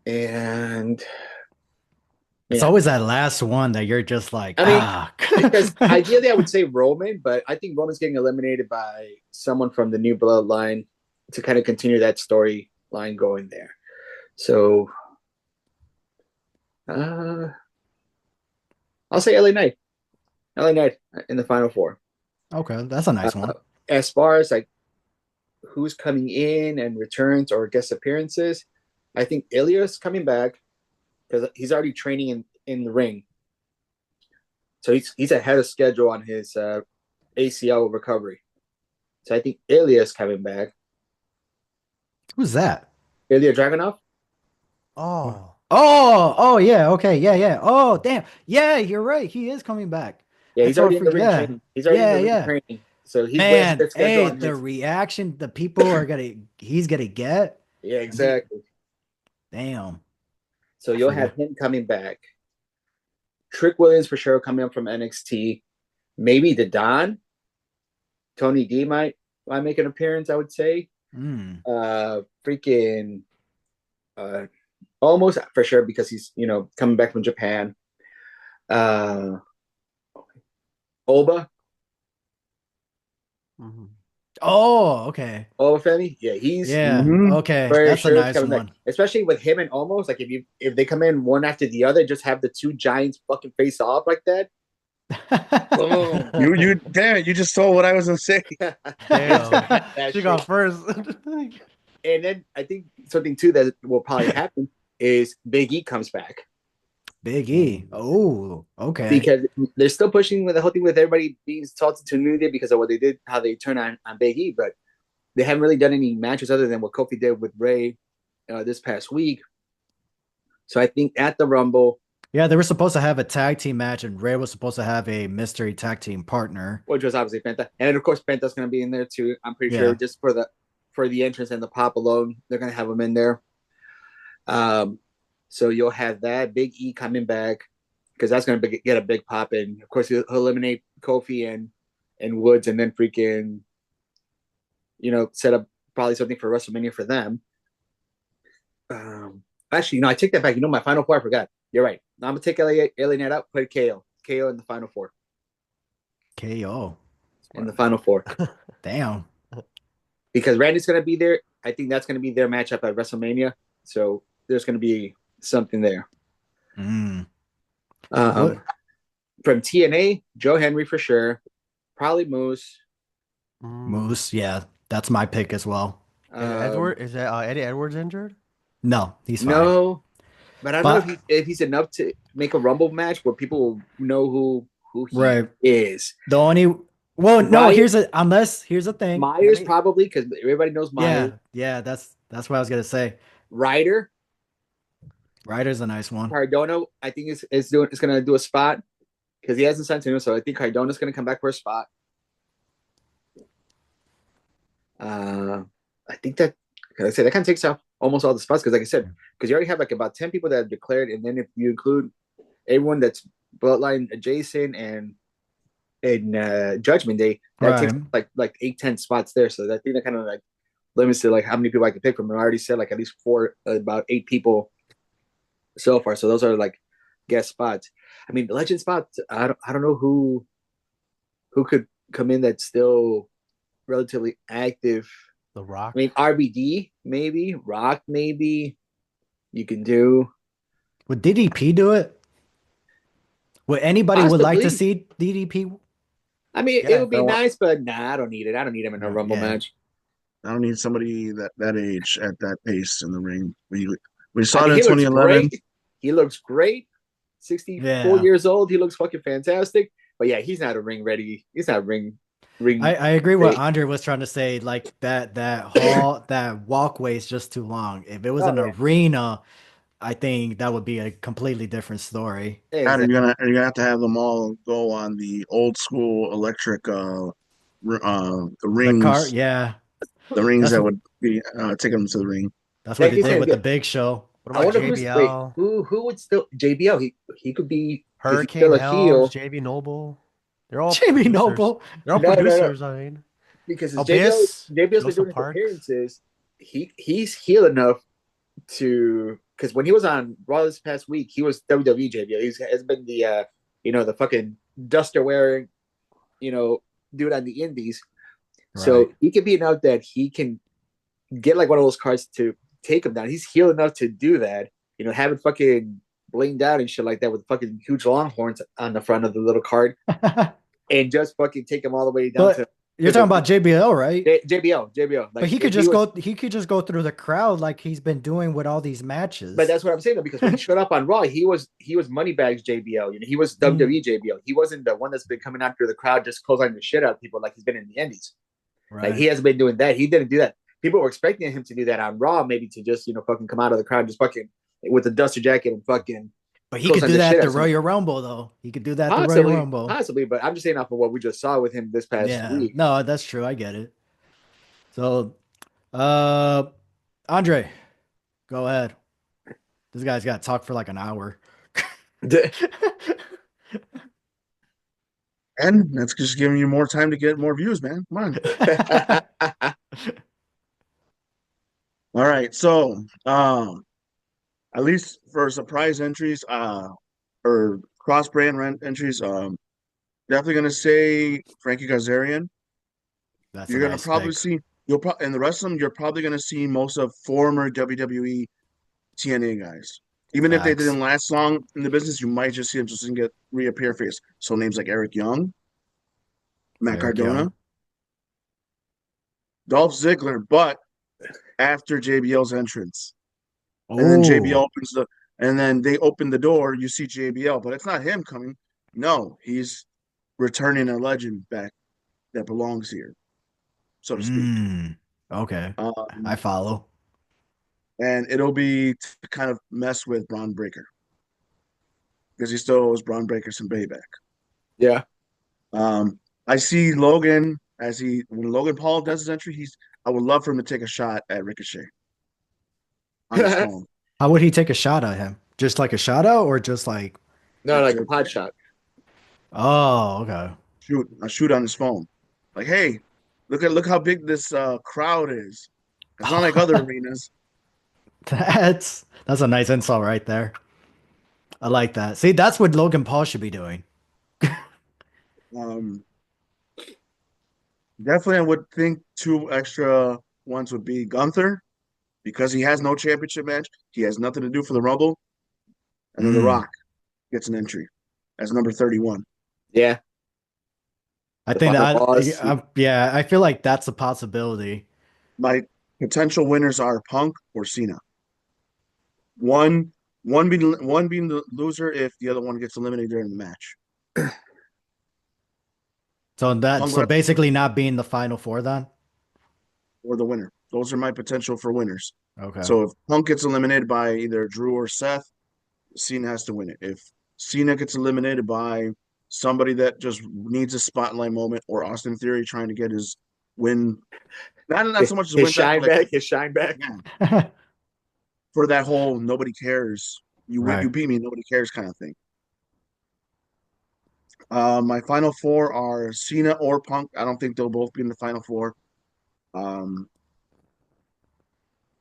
And it's always that last one that you're just like, because ideally I would say Roman, but I think Roman's getting eliminated by someone from the new bloodline to kind of continue that storyline going there. So I'll say LA Knight. LA Knight in the final four. Okay, that's a nice one. As far as like who's coming in and returns or guest appearances, I think Ilya's coming back because he's already training in the ring. So he's ahead of schedule on his ACL recovery. So I think Ilya's coming back. Who's that? Ilya Dragunov? Oh, yeah, okay, yeah. Oh, damn. Yeah, you're right. He is coming back. Yeah, he's already in the ring training. He's already in the ring training. So he's the reaction the people are he's gonna get. Yeah, exactly. Damn. So you'll have him coming back. Trick Williams for sure coming up from NXT. Maybe the Don. Tony D might make an appearance, I would say. Freaking almost for sure because he's coming back from Japan. Oba. Oh, okay. Oba Femi? Yeah, he's okay. That's sure a nice one. Back. Especially with him and almost like if they come in one after the other, just have the two giants fucking face off like that. Boom. You damn it, you just stole what I was gonna say. Damn. She got first. And then I think something too that will probably happen is Big E comes back. Big E. Oh, okay. Because they're still pushing with the whole thing with everybody being salted to New Day because of what they did, how they turned on Big E, but they haven't really done any matches other than what Kofi did with Ray this past week. So I think at the Rumble. Yeah, they were supposed to have a tag team match, and Ray was supposed to have a mystery tag team partner. Which was obviously Penta. And then, of course, Penta's going to be in there, too. I'm pretty sure just for the entrance and the pop alone, they're going to have him in there. So you'll have that. Big E coming back because that's going to get a big pop in. Of course, he'll eliminate Kofi and Woods and then freaking, set up probably something for WrestleMania for them. Actually, I take that back. My final four, I forgot. You're right. I'm going to take LA Knight out, put KO in the final four. KO. In the final four. Damn. Because Randy's going to be there. I think that's going to be their matchup at WrestleMania. So there's going to be something there. From TNA, Joe Henry for sure. Probably Moose. Moose, yeah. That's my pick as well. Is that Eddie Edwards injured? No, he's fine. No. But I don't know if he's enough to make a Rumble match where people will know who he is. The only here's the thing. Myers probably because everybody knows Myers. Yeah, that's what I was gonna say. Ryder. Ryder's a nice one. Cardona, I think is gonna do a spot because he hasn't signed to him, so I think Cardona's gonna come back for a spot. I think that, like I said, that kind of takes off almost all the spots because, like I said, because you already have like about 10 people that have declared, and then if you include everyone that's bloodline adjacent and Judgment Day, that takes like 8-10 spots there. So I think that kind of like limits to like how many people I can pick from. And I already said like at least about 8 people so far. So those are like guest spots. I mean, legend spots. I don't know who could come in that's still relatively active. The Rock. I mean, RBD maybe, Rock maybe. You can do. Would DDP do it? Would anybody would like to see DDP? I mean, it would be nice, but nah, I don't need it. I don't need him in a Rumble match. I don't need somebody that age at that pace in the ring. We saw it in 2011. He looks great. 64 years old. He looks fucking fantastic. But yeah, he's not a ring ready. He's not ring. I agree with what Andre was trying to say. Like that hall, that walkway is just too long. If it was an arena, I think that would be a completely different story. Exactly. You're gonna have to have them all go on the old school electric the rings. The cart, yeah. The rings that would be taking them to the ring. That's what they did with the Big Show. What about JBL? Who would still JBL? He could be Hurricane Helms, JB Noble. They're all JB Noble. They're all producers. I mean, because JBL's been doing his appearances. He's heel enough to, because when he was on Raw this past week, he was WWE JBL. He has been the the fucking duster wearing, dude on the indies. Right. So he can be enough that he can get like one of those cards to take him down. He's heel enough to do that. Have it fucking blinged out and shit like that with fucking huge longhorns on the front of the little card, and just fucking take him all the way down to. You're talking about JBL, right? JBL. Like, but he could just go. He could just go through the crowd like he's been doing with all these matches. But that's what I'm saying, though, because when he showed up on Raw, he was Moneybags JBL. He was WWE JBL. He wasn't the one that's been coming after the crowd, just clotheslining the shit out of people like he's been in the Indies. Right. Like he hasn't been doing that. He didn't do that. People were expecting him to do that on Raw, maybe to just fucking come out of the crowd, just fucking with the duster jacket and fucking. But he could do that at the Royal Rumble, though. He could do that at the Royal Rumble. Possibly, but I'm just saying off of what we just saw with him this past week. No, that's true. I get it. So, Andre, go ahead. This guy's got to talk for like an hour. And that's just giving you more time to get more views, man. Come on. All right. So, at least for surprise entries, or cross-brand entries, definitely gonna say Frankie Kazarian. You're gonna probably see and the rest of them. You're probably gonna see most of former WWE TNA guys. Even if they didn't last long in the business, you might just see them just reappear face. So names like Eric Young, Matt Cardona, Dolph Ziggler, but after JBL's entrance. And then JBL and then they open the door, you see JBL, but it's not him coming. No, he's returning a legend back that belongs here, so to speak. Okay. I follow. And it'll be to kind of mess with Braun Breaker, because he still owes Braun Breaker some payback. Yeah. I see Logan when Logan Paul does his entry, I would love for him to take a shot at Ricochet. On his phone. How would he take a shot at him? Just like a shot out, or just like like a pot shot? Oh, okay. Shoot on his phone. Like, hey, look how big this crowd is. It's not like other arenas. That's a nice insult right there. I like that. See, that's what Logan Paul should be doing. Definitely, I would think 2 extra ones would be Gunther, because he has no championship match. He has nothing to do for the Rumble. And then The Rock gets an entry as number 31. Yeah. I think I feel like that's a possibility. My potential winners are Punk or Cena. One being the loser if the other one gets eliminated during the match. So basically not being the final 4 then? Or the winner. Those are my potential for winners. Okay. So if Punk gets eliminated by either Drew or Seth, Cena has to win it. If Cena gets eliminated by somebody that just needs a spotlight moment, or Austin Theory trying to get his win, not so much his His win back, but shine like back, his shine back. yeah, for that whole nobody cares. You Right. beat me, nobody cares kind of thing. My final four are Cena or Punk. I don't think they'll both be in the final four. Um,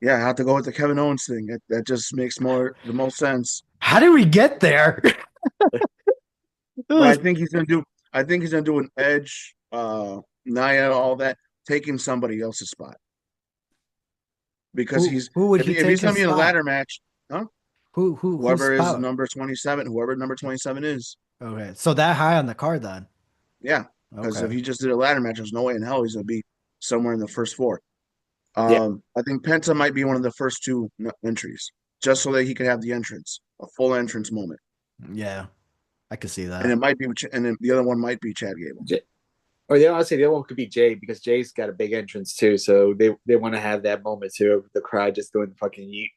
yeah, I have to go with the Kevin Owens thing. That just makes the most sense. How did we get there? It But I was- think he's gonna do. I think he's gonna do an Edge, Nia, all that, taking somebody else's spot because who would he if take he's gonna his be in a spot? ladder match, huh? Whose Whoever is spot? number 27, whoever number 27 is, Okay, so that high on the card then. yeah. Because if Okay. he just did a ladder match, there's no way in hell he's gonna be somewhere in the first four. Yeah. I think Penta might be one of the first two entries, just so that he could have the entrance, a full entrance moment, Yeah, I could see and it that. might be, and then the other one might be Chad Gable. Or the I'll say the other one could be Jay because Jay's got a big entrance too, so they want to have that moment too. The crowd just doing the fucking yeet.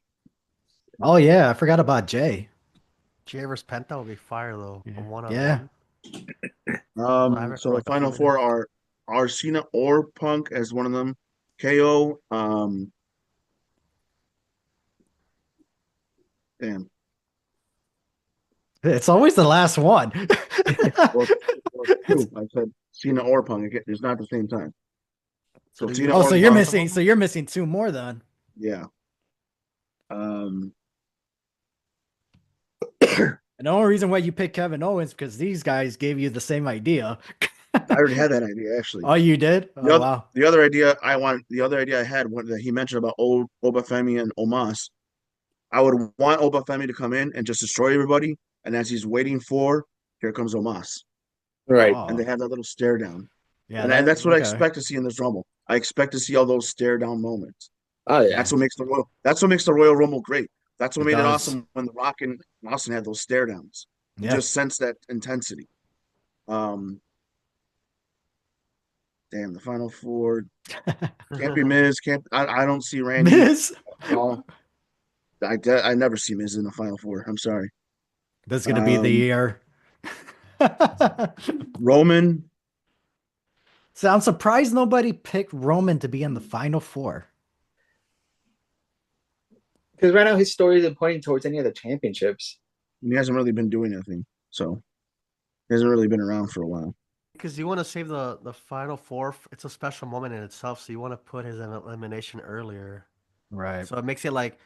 Oh yeah, I forgot about Jay. Jay versus Penta would be fire though. A Yeah. one on Yeah. one. I have it So for the like a few final four minutes. are Cena or Punk as one of them. KO. Damn. It's always the last one. Or, or two. I said Cena or Punk. Again, it's not at the same time. So So do you Cena Oh, want so or you're both Punk. of missing. them? So you're missing two more then. Yeah. Um. And the only reason why you picked Kevin Owens because these guys gave you the same idea. I already had that idea actually. Oh, you did? The Oh other, wow. the other idea I had when that he mentioned about Obafemi and Omas. I would want Obafemi to come in and just destroy everybody, and as he's waiting for, here comes Omas, Right. and they Oh, have that little stare down. yeah. And That that's what I okay. expect to see in this Rumble. I expect to see all those stare down moments. Oh yeah. That's what makes the Royal Rumble great. That's what It made it does. awesome when The Rock and Austin had those stare downs. You Yeah. just sense that intensity. Um, damn, the final four can't be Miz. Can't I don't see Randy Miz. at all. I never see Miz in the final four. I'm sorry. That's gonna be the Um, year. Roman. So I'm surprised nobody picked Roman to be in the final four. Because right now his story isn't pointing towards any of the championships. He hasn't really been doing anything, so he hasn't really been around for a while. Because you want to save the final four. It's a special moment in itself, so you want to put his elimination earlier. Right. So it makes it like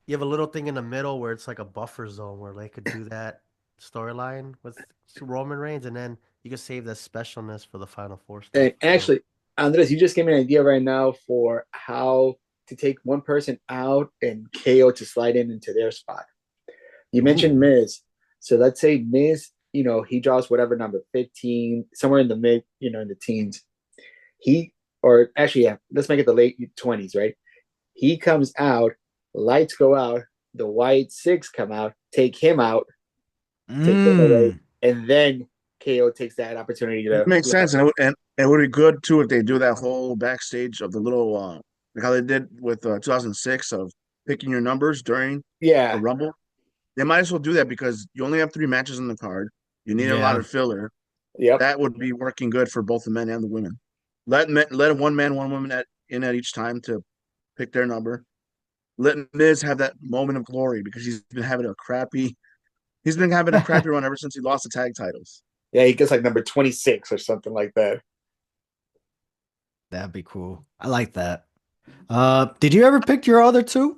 you have a little thing in the middle where it's like a buffer zone where they could do that storyline with Roman Reigns, and then you could save that specialness for the final four stuff. And actually, Andres, you just gave me an idea right now for how to take one person out and KO to slide in into their spot. You Ooh. mentioned Miz. So let's say Miz, he draws whatever number, 15, somewhere in the mid, in the teens. He, or actually, yeah, let's make it the late 20s, right? He comes out, lights go out, the white six come out, take him out, take him away, Mm. and then KO takes that opportunity It to makes flip it. sense, and it would be good too if they do that whole backstage of the little like how they did with 2006 of picking your numbers during the Yeah. Rumble. They might as well do that because you only have three matches in the card. You need a lot Yeah. of filler. Yep. That would be working good for both the men and the women. Let one man, one woman in at each time to pick their number. Let Miz have that moment of glory because he's been having a crappy run ever since he lost the tag titles. Yeah, he gets like number 26 or something like that. That'd be cool. I like that. Did you ever pick your other two?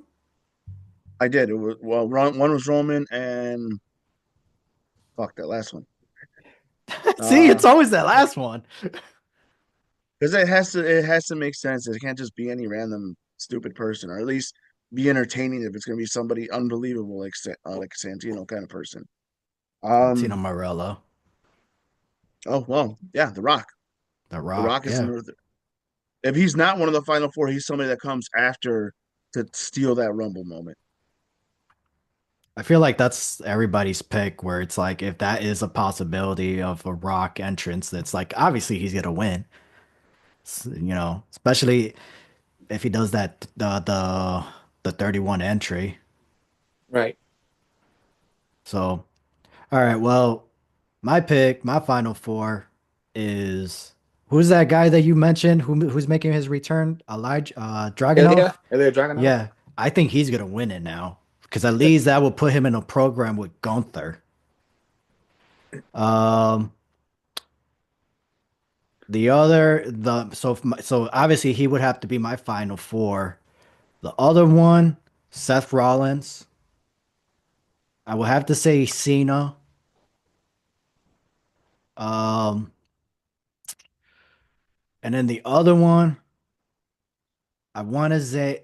I did. It was one was Roman and fuck that last one. See, Uh it's always that last one. because it has to make sense. It can't just be any random stupid person, or at least be entertaining if it's gonna be somebody unbelievable like Santino kind of person. Tino Um Morello, oh well, yeah, The Rock. The The Rock. Rock is Yeah. another if he's not one of the final four, he's somebody that comes after to steal that Rumble moment. I feel like that's everybody's pick where it's like if that is a possibility of a Rock entrance, that's like obviously he's gonna win. Especially if he does the 31 entry. Right. So, all right, well, my pick, my final four is who's that guy that you mentioned who's making his return? Elijah Ilya, Dragunov? Ilya Dragunov. Yeah, I think he's gonna win it now because at least that will put him in a program with Gunther. Um, so obviously he would have to be my final four. The other one, Seth Rollins. I will have to say Cena. Um, and then the other one, I want to say,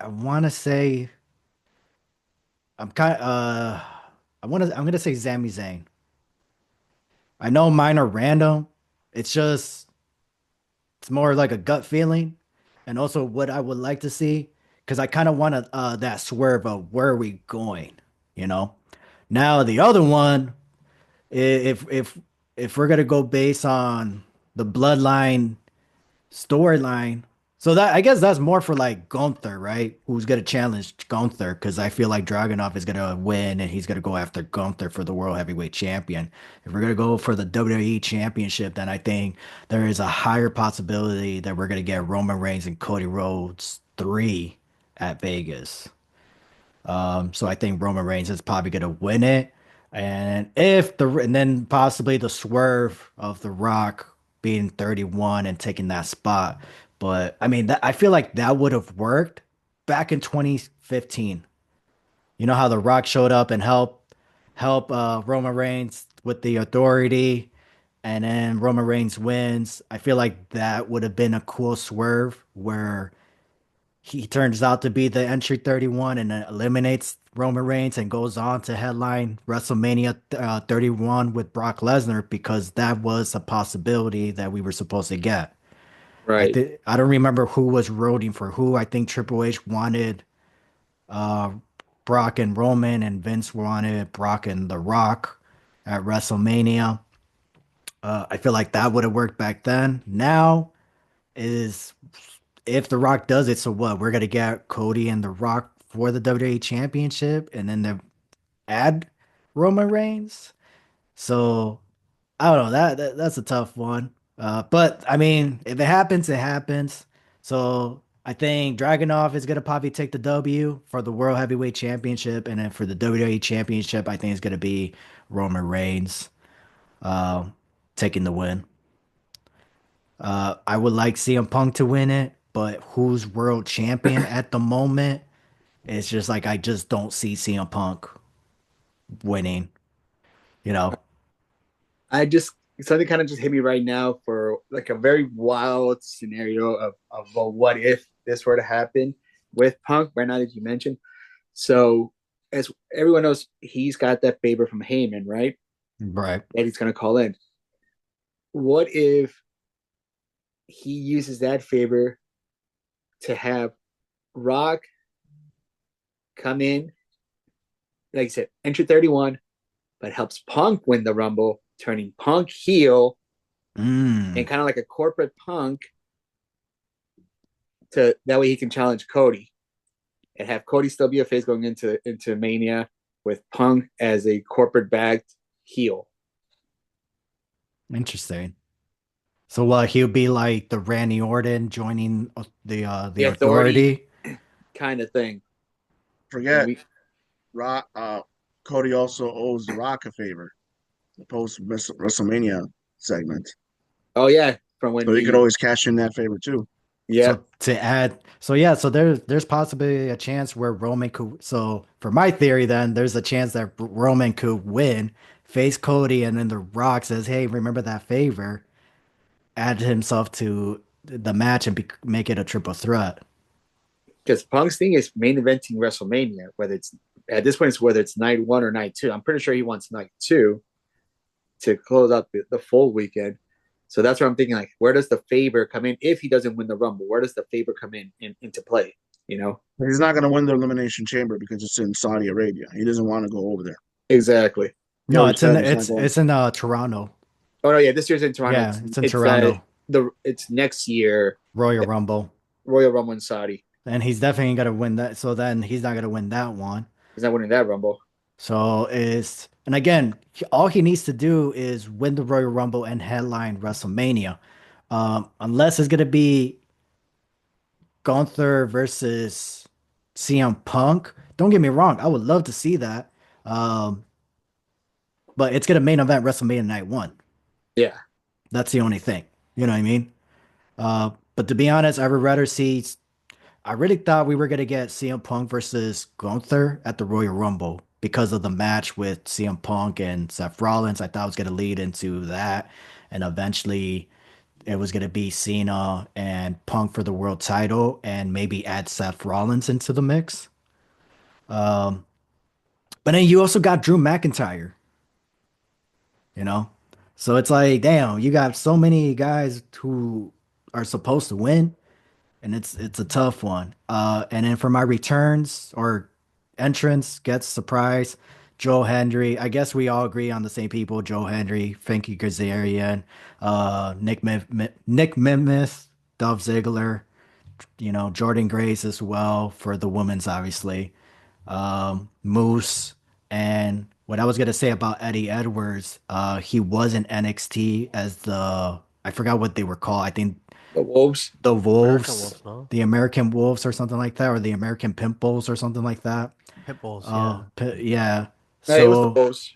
I'm kind I'm gonna say Sami Zayn. I know mine are random. It's just it's more like a gut feeling, and also what I would like to see because I kind of want that swerve of where are we going, you know. Now the other one, if we're gonna go based on the bloodline storyline. So that I guess that's more for like Gunther, right? Who's gonna challenge Gunther? Because I feel like Dragunov is gonna win and he's gonna go after Gunther for the World Heavyweight Champion. If we're gonna go for the WWE Championship, then I think there is a higher possibility that we're gonna get Roman Reigns and Cody Rhodes 3 at Vegas. So I think Roman Reigns is probably gonna win it, and then possibly the swerve of The Rock being 31 and taking that spot. But I mean, I feel like that would have worked back in 2015. You know how The Rock showed up and help Roman Reigns with the authority, and then Roman Reigns wins. I feel like that would have been a cool swerve where he turns out to be the entry 31 and then eliminates Roman Reigns and goes on to headline WrestleMania 31 with Brock Lesnar because that was a possibility that we were supposed to get. Right. I don't remember who was roading for who. I think Triple H wanted uh, Brock and Roman, and Vince wanted Brock and The Rock at WrestleMania. I feel like that would have worked back then. Now is if The Rock does it, so what? We're gonna get Cody and The Rock for the WWE Championship, and then they add Roman Reigns. So I don't know. That's a tough one. But I mean, if it happens, it happens. So I think Dragunov is gonna probably take the W for the World Heavyweight Championship, and then for the WWE Championship, I think it's gonna be Roman Reigns taking the win. I would like CM Punk to win it, but who's world champion at the moment? It's just like I just don't see CM Punk winning. You know, I just something kind of just hit me right now for like a very wild scenario of a what if this were to happen with Punk right now that you mentioned. So as everyone knows, he's got that favor from Heyman, right? right? That he's gonna call in. What if he uses that favor to have Rock come in, like I said, enter 31, but helps Punk win the Rumble, turning Punk heel and Mm, kind of like a corporate Punk to that way he can challenge Cody and have Cody still be a face going into Mania with Punk as a corporate backed heel. interesting. So what? He'll be like the Randy Orton joining the The authority Authority. kind of thing. And Forget we Rock. Cody also owes The Rock a favor. The post WrestleMania segment, oh yeah, from when so he could he always cash in that favor too. yeah, So to add, so yeah, so there's possibly a chance where Roman could. So for my theory, then there's a chance that Roman could win, face Cody, and then The Rock says, "Hey, remember that favor?" Add himself to the match and make it a triple threat. because Punk's thing is main eventing WrestleMania, whether it's at this point it's whether it's night one or night two. I'm pretty sure he wants night two to close out the full weekend. So that's what I'm thinking. Like, where does the favor come in if he doesn't win the Rumble? Where does the favor come into play? You know He's not going to win the Elimination Chamber because it's in Saudi Arabia. He doesn't want to go over there. exactly. He No, already said he's not going. it's in Toronto. Oh no, yeah, this year's in Toronto. Yeah, it's in Toronto. It's next year Royal Rumble, Royal Rumble in Saudi. and he's definitely gonna win that. So then he's not gonna win that one. He's not winning that Rumble. So is and again, all he needs to do is win the Royal Rumble and headline WrestleMania. Unless it's gonna be Gunther versus CM Punk. Don't get me wrong, I would love to see that. Um, but it's gonna main event WrestleMania night one. Yeah. That's the only thing. You know what I mean? But to be honest, I would rather see. I really thought we were gonna get CM Punk versus Gunther at the Royal Rumble because of the match with CM Punk and Seth Rollins. I thought it was gonna lead into that, and eventually it was gonna be Cena and Punk for the world title, and maybe add Seth Rollins into the mix. Um, but then you also got Drew McIntyre, you know, so it's like, damn, you got so many guys who are supposed to win, and it's a tough one. And then for my returns or entrance, gets surprise, Joe Hendry. I guess we all agree on the same people: Joe Hendry, Frankie Kazarian, Nick Memeth, Dolph Ziggler. Jordan Grace as well for the women's, obviously. Moose, and what I was gonna say about Eddie Edwards, he was in NXT as I forgot what they were called. I think The Wolves. the American Wolves, Wolves, no? the American Wolves or something like that, or the American Pimples or something like that. Pitbulls, yeah. Yeah. No, it was the So Wolves.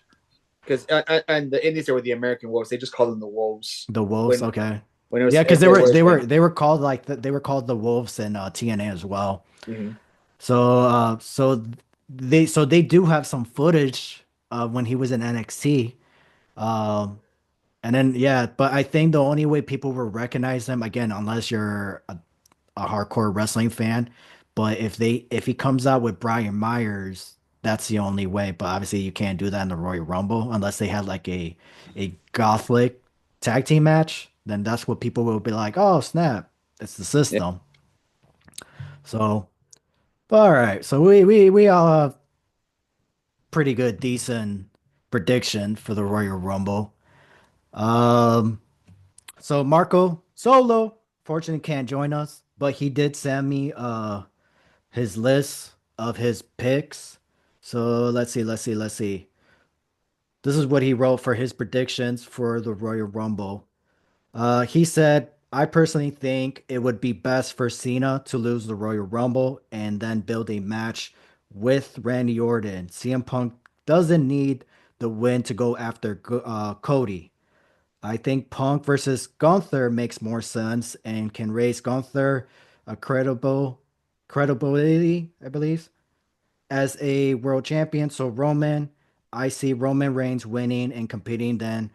Because and the Indians were the American Wolves. They just called them the Wolves the Wolves, when okay. it was Yeah, because Eddie they were Edwards. they And were they were called like they were called the Wolves in TNA as well. mhm. So they do have some footage of when he was in NXT. Um, and then yeah, but I think the only way people will recognize him again, unless you're a hardcore wrestling fan, but if he comes out with Brian Myers, that's the only way. But obviously you can't do that in the Royal Rumble unless they had like a Gothic tag team match. Then that's what people will be like, oh snap, it's the Yeah. system. So all right, so we all have pretty good, decent prediction for the Royal Rumble. Um, so Marco Solo, fortunately can't join us, but he did send me his list of his picks. So let's see. This is what he wrote for his predictions for the Royal Rumble. He said, I personally think it would be best for Cena to lose the Royal Rumble and then build a match with Randy Orton. CM Punk doesn't need the win to go after Cody. I think Punk versus Gunther makes more sense and can raise Gunther a credibility, I believe, as a world champion. So I see Roman Reigns winning and competing, then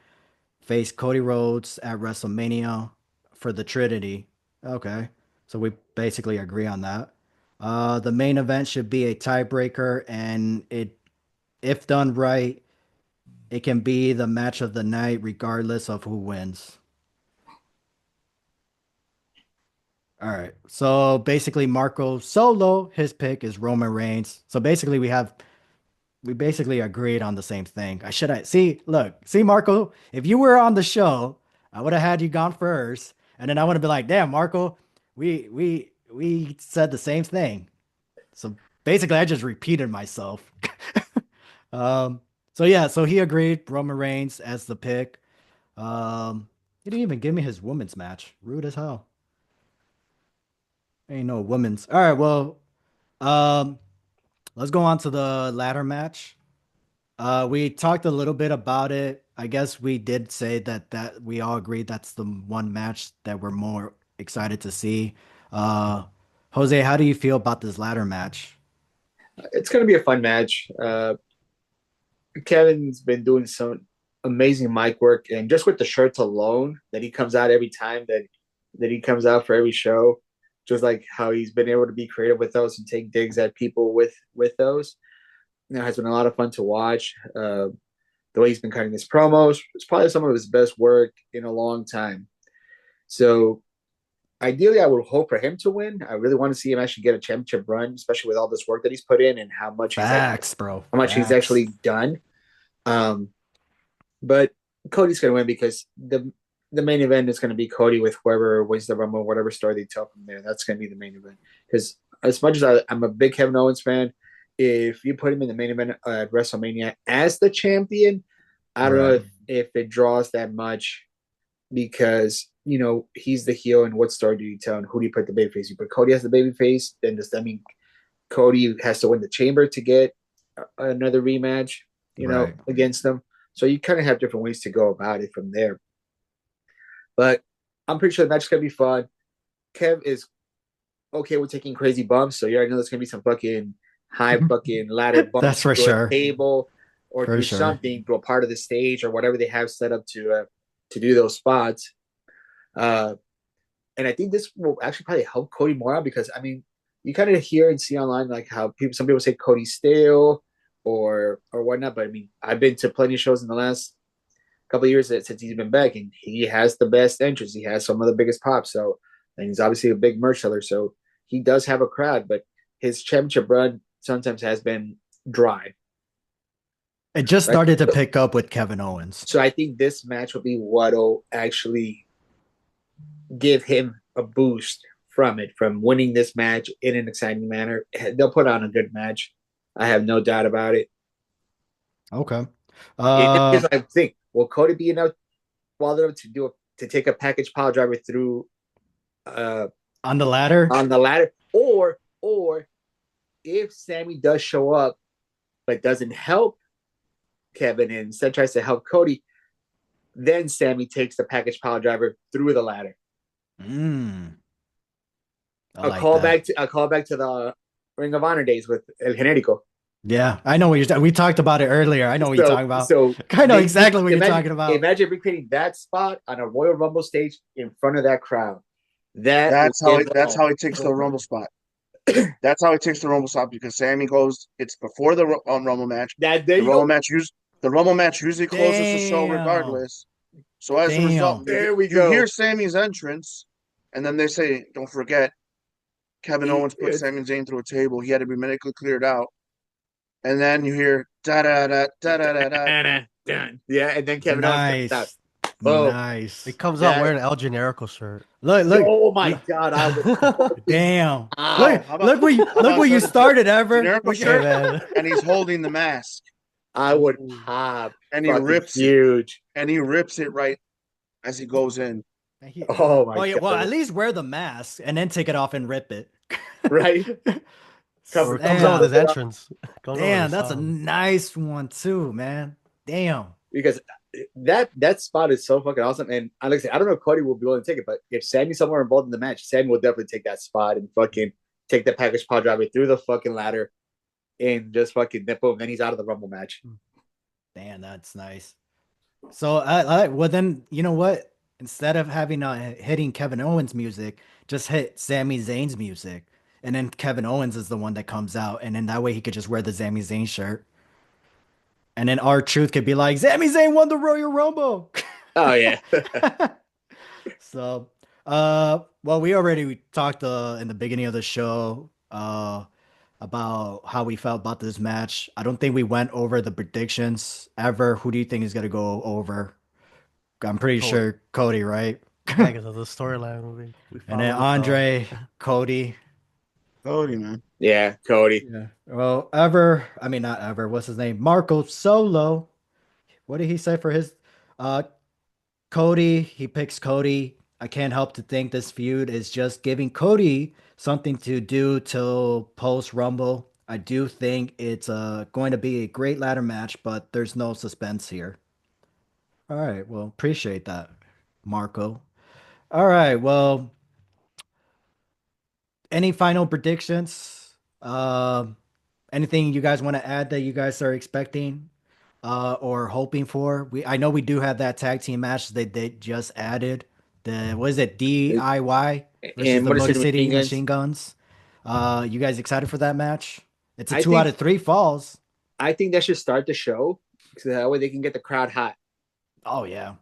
face Cody Rhodes at WrestleMania for the Trinity. Okay. So we basically agree on that. The main event should be a tiebreaker, and if done right, it can be the match of the night regardless of who wins. All right. So basically Marco Solo, his pick is Roman Reigns. So basically we basically agreed on the same thing. See Marco, if you were on the show, I would have had you gone first, and then I would have been like, damn, Marco, we said the same thing. So basically I just repeated myself. um so yeah, so he agreed Roman Reigns as the pick. He didn't even give me his women's match. Rude as hell. Ain't no women's. All right, well, um let's go on to the ladder match. We talked a little bit about it. I guess we did say that we all agreed that's the one match that we're more excited to see. Uh, Jose, how do you feel about this ladder match? It's going to be a fun match. Kevin's been doing some amazing mic work, and just with the shirts alone that he comes out every time that he comes out for every show, just like how he's been able to be creative with those and take digs at people with those. Has been a lot of fun to watch. The way he's been cutting his promos, it's probably some of his best work in a long time. So ideally, I would hope for him to win. I really want to see him actually get a championship run, especially with all this work that he's put in and Facts, bro. how much he's Facts. actually done. Um, but Cody's going to win because the main event is going to be Cody with whoever wins the Rumble, whatever story they tell from there. That's going to be the main event. Because as much as I'm a big Kevin Owens fan, if you put him in the main event at WrestleMania as the champion, I don't know Right. if it draws that much because he's the heel, and what story do you tell, and who do you put the babyface? You put Cody as the babyface, then does that mean Cody has to win the chamber to get another rematch, Right. against them? So you kind of have different ways to go about it from there. But I'm pretty sure the match is gonna be fun. Kev is okay with taking crazy bumps, so you already know there's gonna be some fucking high fucking ladder bumps That's for through sure. a table or For through sure. something, through a part of the stage or whatever they have set up to do those spots. And I think this will actually probably help Cody more out because I mean, you kind of hear and see online like how some people say Cody's stale or whatnot, but I mean, I've been to plenty of shows in the last couple of years since he's been back, and he has the best entrance. He has some of the biggest pops, so and he's obviously a big merch seller, so he does have a crowd. But his championship run sometimes has been dry. It just Right? started to pick up with Kevin Owens. So I think this match will be what'll actually give him a boost from winning this match in an exciting manner. They'll put on a good match. I have no doubt about it. Okay. Here's what I think: will Cody be enough bothered to take a package pile driver through on the ladder? Or if Sammy does show up but doesn't help Kevin and instead tries to help Cody, then Sammy takes the package pile driver through the ladder. I'll call back to the Ring of Honor days with El Generico. Yeah, I know what you're talking. We talked about it earlier. I know what you're talking about. So I know exactly what you're talking about. Imagine recreating that spot on a Royal Rumble stage in front of that crowd. That's how he takes the Rumble spot. That's how he takes the Rumble spot because Sammy goes. It's before the Rumble match. The Rumble match usually closes the show regardless. So as a result, you hear Sammy's entrance, and then they say, "Don't forget, Kevin Owens put Sami Zayn through a table. He had to be medically cleared out." And then you hear da da da da da da da. Yeah, and then Kevin Owens comes out. Nice. He comes out wearing an El Generico shirt. Look! Oh my God! I was damn! Wow. Look where you started, Ever. Generico shirt, and he's holding the mask. I would pop, and he rips huge, and he rips it right as he goes in. Oh my God! Well, at least wear the mask and then take it off and rip it. Right. Comes out with his entrance. Damn, that's a nice one too, man. Damn. Because that spot is so fucking awesome. And like I say, I don't know if Cody will be willing to take it, but if Sammy's somewhere involved in the match, Sammy will definitely take that spot and fucking take the package pile driver through the fucking ladder and just fucking nip him. Then he's out of the Rumble match. Damn, that's nice. So, well, then, you know what? Instead of having hitting Kevin Owens' music, just hit Sami Zayn's music. And then Kevin Owens is the one that comes out. And then that way he could just wear the Sami Zayn shirt. And then R-Truth could be like, Sami Zayn won the Royal Rumble. Oh, yeah. So, well, we already talked in the beginning of the show about how we felt about this match. I don't think we went over the predictions ever. Who do you think is going to go over? I'm pretty sure Cody, right? Because of the storyline movie. And then Andre, Cody. Cody, man. Yeah, Cody. Yeah. Well, not Ever. What's his name? Marco Solo. What did he say for his? Cody. He picks Cody. I can't help to think this feud is just giving Cody something to do till post Rumble. I do think it's going to be a great ladder match, but there's no suspense here. All right. Well, appreciate that, Marco. All right. Well, any final predictions? Anything you guys want to add that you guys are expecting or hoping for? I know we do have that tag team match that they just added. What is it? DIY versus the Motor City Machine Guns. You guys excited for that match? It's a 2 out of 3 falls. I think that should start the show so that way they can get the crowd hot. Oh yeah,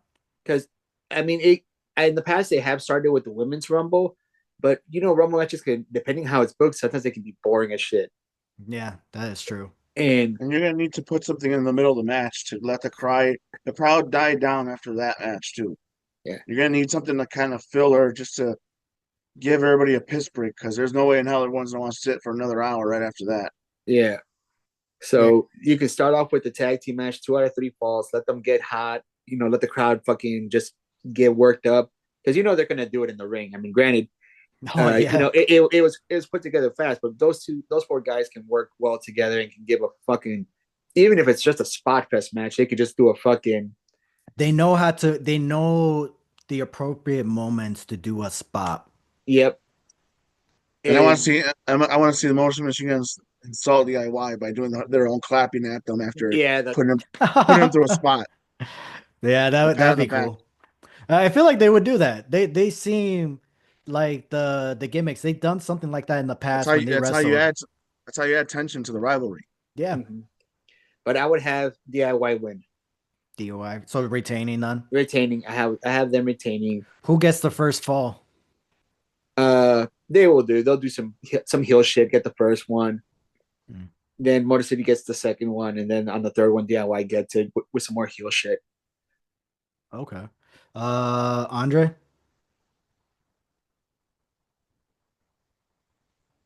because I mean, in the past they have started with the women's Rumble, but Rumble matches can, depending how it's booked, sometimes they can be boring as shit. Yeah, that is true. And you're gonna need to put something in the middle of the match to let the crowd die down after that match too. Yeah, you're gonna need something to kind of filler just to give everybody a piss break because there's no way in hell everyone's gonna want to sit for another hour right after that. Yeah, So you can start off with the tag team match, 2 out of 3 falls, let them get hot, let the crowd fucking just get worked up because they're gonna do it in the ring. I mean, granted, Oh yeah. it was put together fast, but those 4 guys can work well together and can give a fucking, even if it's just a spot fest match, they could just do a fucking. They know the appropriate moments to do a spot. Yep. And And I want to see the Motion Machine Guns insult DIY by doing their own clapping at them after yeah, putting them putting them through a spot, Yeah, a pat that'd on the be back. cool. I feel like they would do that. They seem like the gimmicks. They've done something like that in the past when they That's how you wrestled. add tension to the rivalry. Yeah, mhm. But I would have DIY win. DOI. So retaining none. Retaining. I have them retaining. Who gets the first fall? They will do. They'll do some heel shit. Get the first one. Hmm. Then Motor City gets the second one, and then on the third one, DIY gets it with some more heel shit. Okay. Andre?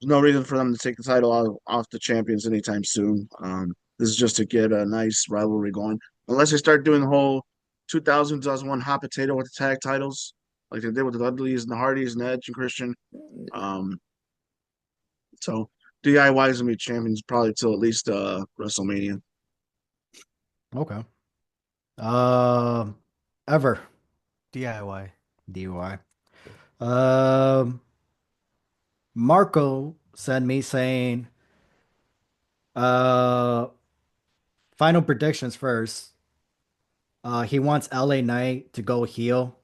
There's no reason for them to take the title off the champions anytime soon. This is just to get a nice rivalry going. Unless they start doing the whole 2001 hot potato with the tag titles, like they did with the Dudleys and the Hardys and Edge and Christian. Um, so DIY is gonna be champions probably till at least WrestleMania. Okay. Um, Ever. DIY. DUI. Um, Marco sent me saying, uh, final predictions first. He wants LA Knight to go heel,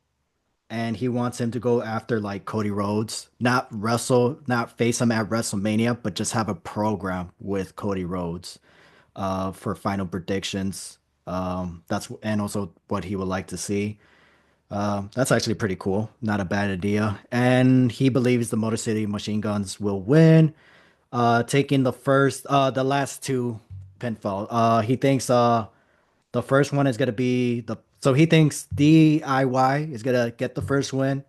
and he wants him to go after like Cody Rhodes, not face him at WrestleMania, but just have a program with Cody Rhodes, for final predictions. And also what he would like to see. That's actually pretty cool. Not a bad idea. And he believes the Motor City Machine Guns will win, taking the last 2 pinfall. He thinks the first one is gonna be so he thinks DIY is gonna get the first win.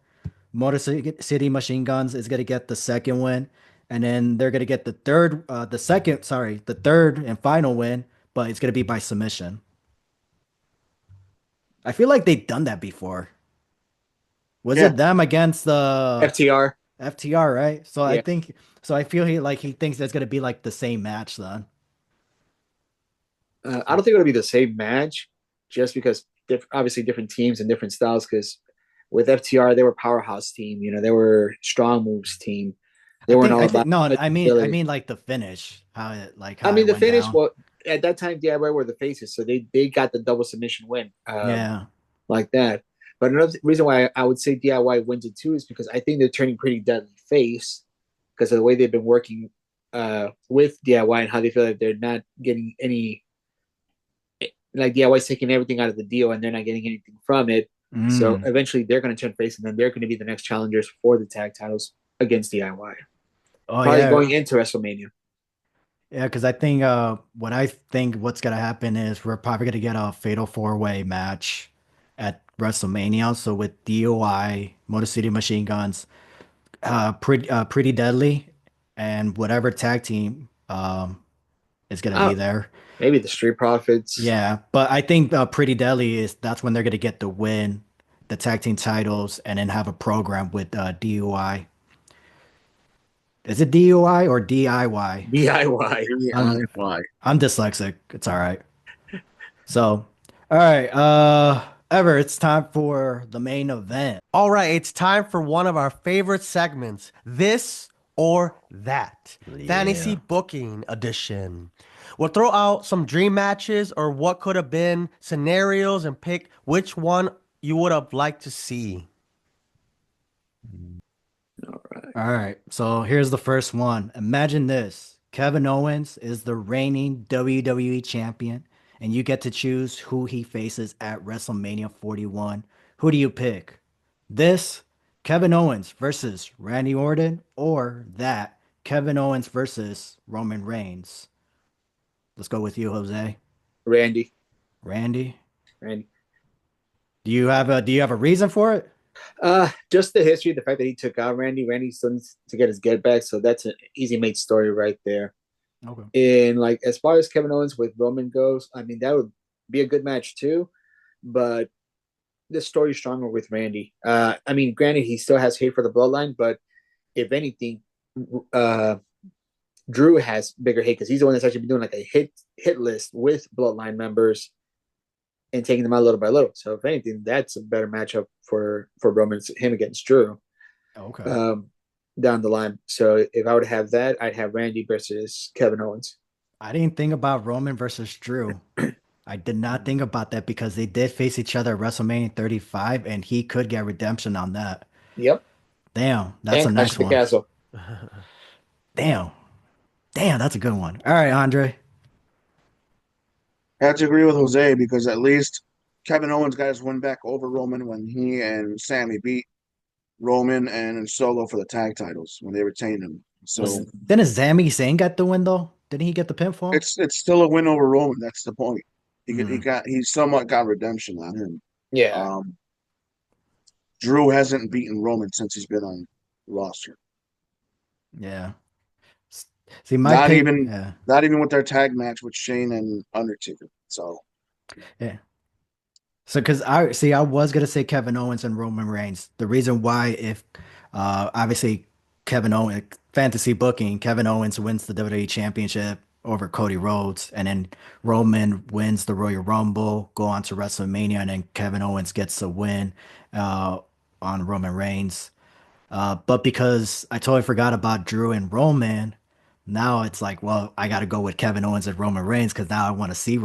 City Machine Guns is gonna get the second win, and then they're gonna get the third and final win, but it's gonna be by submission. I feel like they've done that before. Was Yeah, it them against the FTR. FTR, right? Yeah. So I feel he thinks that's gonna be like the same match then. I don't think it'll be the same match, just because obviously different teams and different styles. Because with FTR, they were powerhouse team. They were strong moves team. They weren't all I think about no, I ability. mean like the finish, I how mean, it the went finish. down. Well, at that time, DIY were the faces, so they got the double submission win, Yeah. like that. But another reason why I would say DIY wins it too is because I think they're turning pretty deadly face because of the way they've been working with DIY and how they feel like they're not getting any, like DIY's taking everything out of the deal and they're not getting anything from it. So Mm. eventually they're going to turn face and then they're going to be the next challengers for the tag titles against DIY. Oh Probably yeah. going into WrestleMania. Yeah, because I think what's gonna happen is we're probably gonna get a fatal 4-way match at WrestleMania. So with DOI, Motor City Machine Guns, pretty deadly, and whatever tag team is gonna be Oh, there. maybe the Street Profits. Yeah, but I think Pretty Deadly that's when they're gonna get the win, the tag team titles, and then have a program with DUI. Is it DUI or DIY? DIY. I'm DIY. I'm dyslexic. It's all right. So, all right, Ever, it's time for the main event. All right, it's time for one of our favorite segments, This or That, Fantasy Yeah. Booking Edition. We'll throw out some dream matches or what could have been scenarios and pick which one you would have liked to see. All right, so here's the first one. Imagine this. Kevin Owens is the reigning WWE champion, and you get to choose who he faces at WrestleMania 41. Who do you pick? This, Kevin Owens versus Randy Orton, or that, Kevin Owens versus Roman Reigns? Let's go with you, Jose. Randy. Randy, Randy. do you have a reason for it? Just the history, the fact that he took out Randy. Randy still needs to get his get back, so that's an easy made story right there. Okay. And like as far as Kevin Owens with Roman goes, I mean that would be a good match too, but the story's stronger with Randy. I mean, granted, he still has hate for the bloodline, but if anything, uh, Drew has bigger hate because he's the one that's actually been doing like a hit list with bloodline members and taking them out little by little. So if anything, that's a better matchup for Roman, him against Drew. Okay. Down the line. So if I would have that, I'd have Randy versus Kevin Owens. I didn't think about Roman versus Drew. I did not think about that because they did face each other at WrestleMania 35, and he could get redemption on that. Yep. Damn, that's a And Clash nice of the one. Castle. Damn, damn, that's a good one. All right, Andre. I have to agree with Jose because at least Kevin Owens got his win back over Roman when he and Sammy beat Roman and Solo for the tag titles when they retained him. So Didn't Sami Zayn get the win though? Didn't he get the pinfall? it's still a win over Roman. That's the point. Hmm. He somewhat got redemption on him. Yeah. Drew hasn't beaten Roman since he's been on the roster. Yeah. See, my Not pick. even Yeah. not even with their tag match with Shane and Undertaker. So Yeah. So, because I was gonna say Kevin Owens and Roman Reigns. The reason why, if obviously Kevin Owens fantasy booking, Kevin Owens wins the WWE Championship over Cody Rhodes, and then Roman wins the Royal Rumble, go on to WrestleMania, and then Kevin Owens gets a win uh, on Roman Reigns. But because I totally forgot about Drew and Roman, now it's like, well, I got to go with Kevin Owens and Roman Reigns because now I want to see,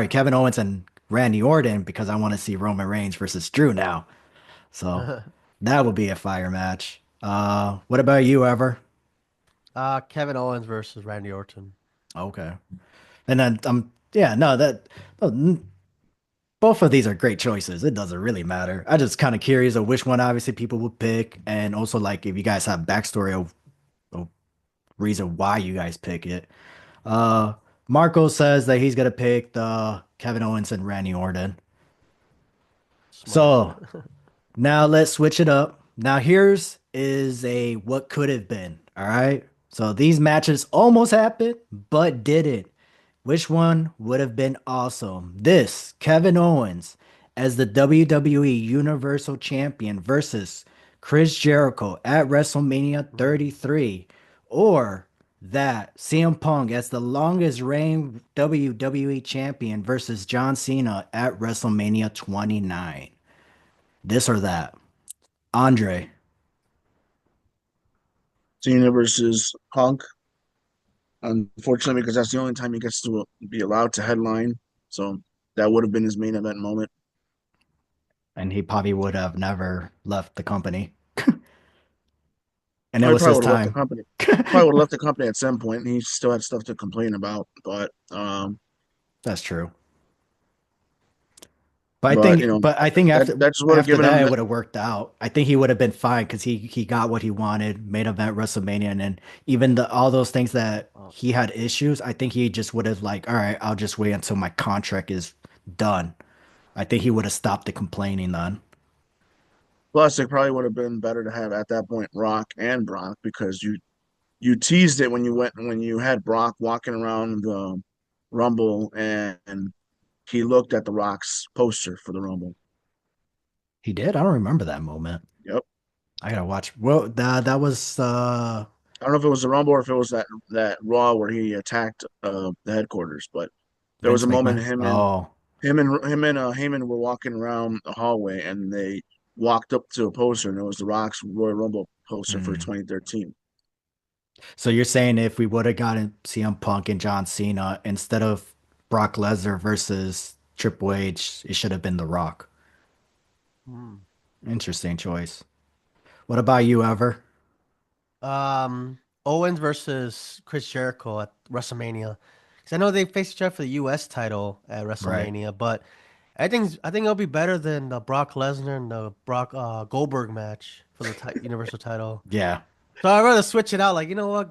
Kevin Owens and Randy Orton because I want to see Roman Reigns versus Drew now. So that would be a fire match. What about you, Ever? Kevin Owens versus Randy Orton. Okay. And then, yeah, no, both of these are great choices. It doesn't really matter. I just kind of curious of which one obviously people would pick, and also like if you guys have backstory of reason why you guys pick it. Uh, Marco says that he's gonna pick the Kevin Owens and Randy Orton. Smart. So now let's switch it up. Now here's is a what could have been. All right. So these matches almost happened, but didn't. Which one would have been awesome? This Kevin Owens as the WWE Universal Champion versus Chris Jericho at WrestleMania 33, or that CM Punk as the longest reigning WWE Champion versus John Cena at WrestleMania 29. This or that. Andre. Cena versus Punk. Unfortunately, because that's the only time he gets to be allowed to headline. So that would have been his main event moment. And he probably would have never left the company. And it Oh, he was probably his would have left the time. company. Probably would have left the company at some point, and he still had stuff to complain about. That's true. But I But think, but I think that after that just would have after given him that, it the would have worked out. I think he would have been fine because he got what he wanted, main event WrestleMania, and then even the all those things that he had issues. I think he just would have like, all right, I'll just wait until my contract is done. I think he would have stopped the complaining then. plus. It probably would have been better to have at that point Rock and Brock because you teased it when you had Brock walking around the Rumble and he looked at the Rock's poster for the Rumble. He did. I don't remember that moment. Yep. I gotta watch. Well, that was I don't know if it was the Rumble or if it was that Raw where he attacked the headquarters, but there was Vince a moment McMahon. Oh, him and Heyman were walking around the hallway and they walked up to a poster and it was the Rock's Royal Rumble poster for hmm. 2013. So you're saying if we would have gotten CM Punk and John Cena instead of Brock Lesnar versus Triple H, it should have been The Rock. Hmm. Interesting choice. What about you, Ever? Owens versus Chris Jericho at WrestleMania. Because I know they faced each other for the U.S. title at Right. WrestleMania, but I think it'll be better than the Brock Lesnar and the Brock Goldberg match for the Universal title. Yeah. So I'd rather switch it out. Like, you know what?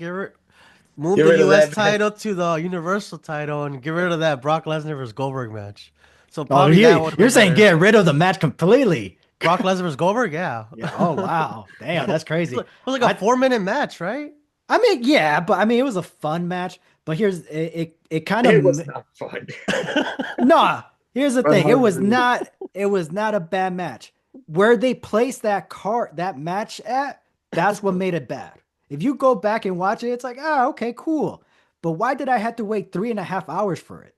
Move Get the rid of U.S. that. title to the Universal title and get rid of that Brock Lesnar versus Goldberg match. So Oh, probably that would have you're been saying better. get rid of the match completely. Brock Lesnar versus Goldberg, yeah. Yeah. Oh, wow. Damn, that's It crazy. was like a I 4-minute match, right? I mean, yeah, but I mean, it was a fun match. But it kind It was of not fun. nah. Here's the thing. Rivalry. It was not a bad match. Where they placed that match at, that's what made it bad. If you go back and watch it, it's like, ah, okay, cool. But why did I have to wait 3.5 hours for it?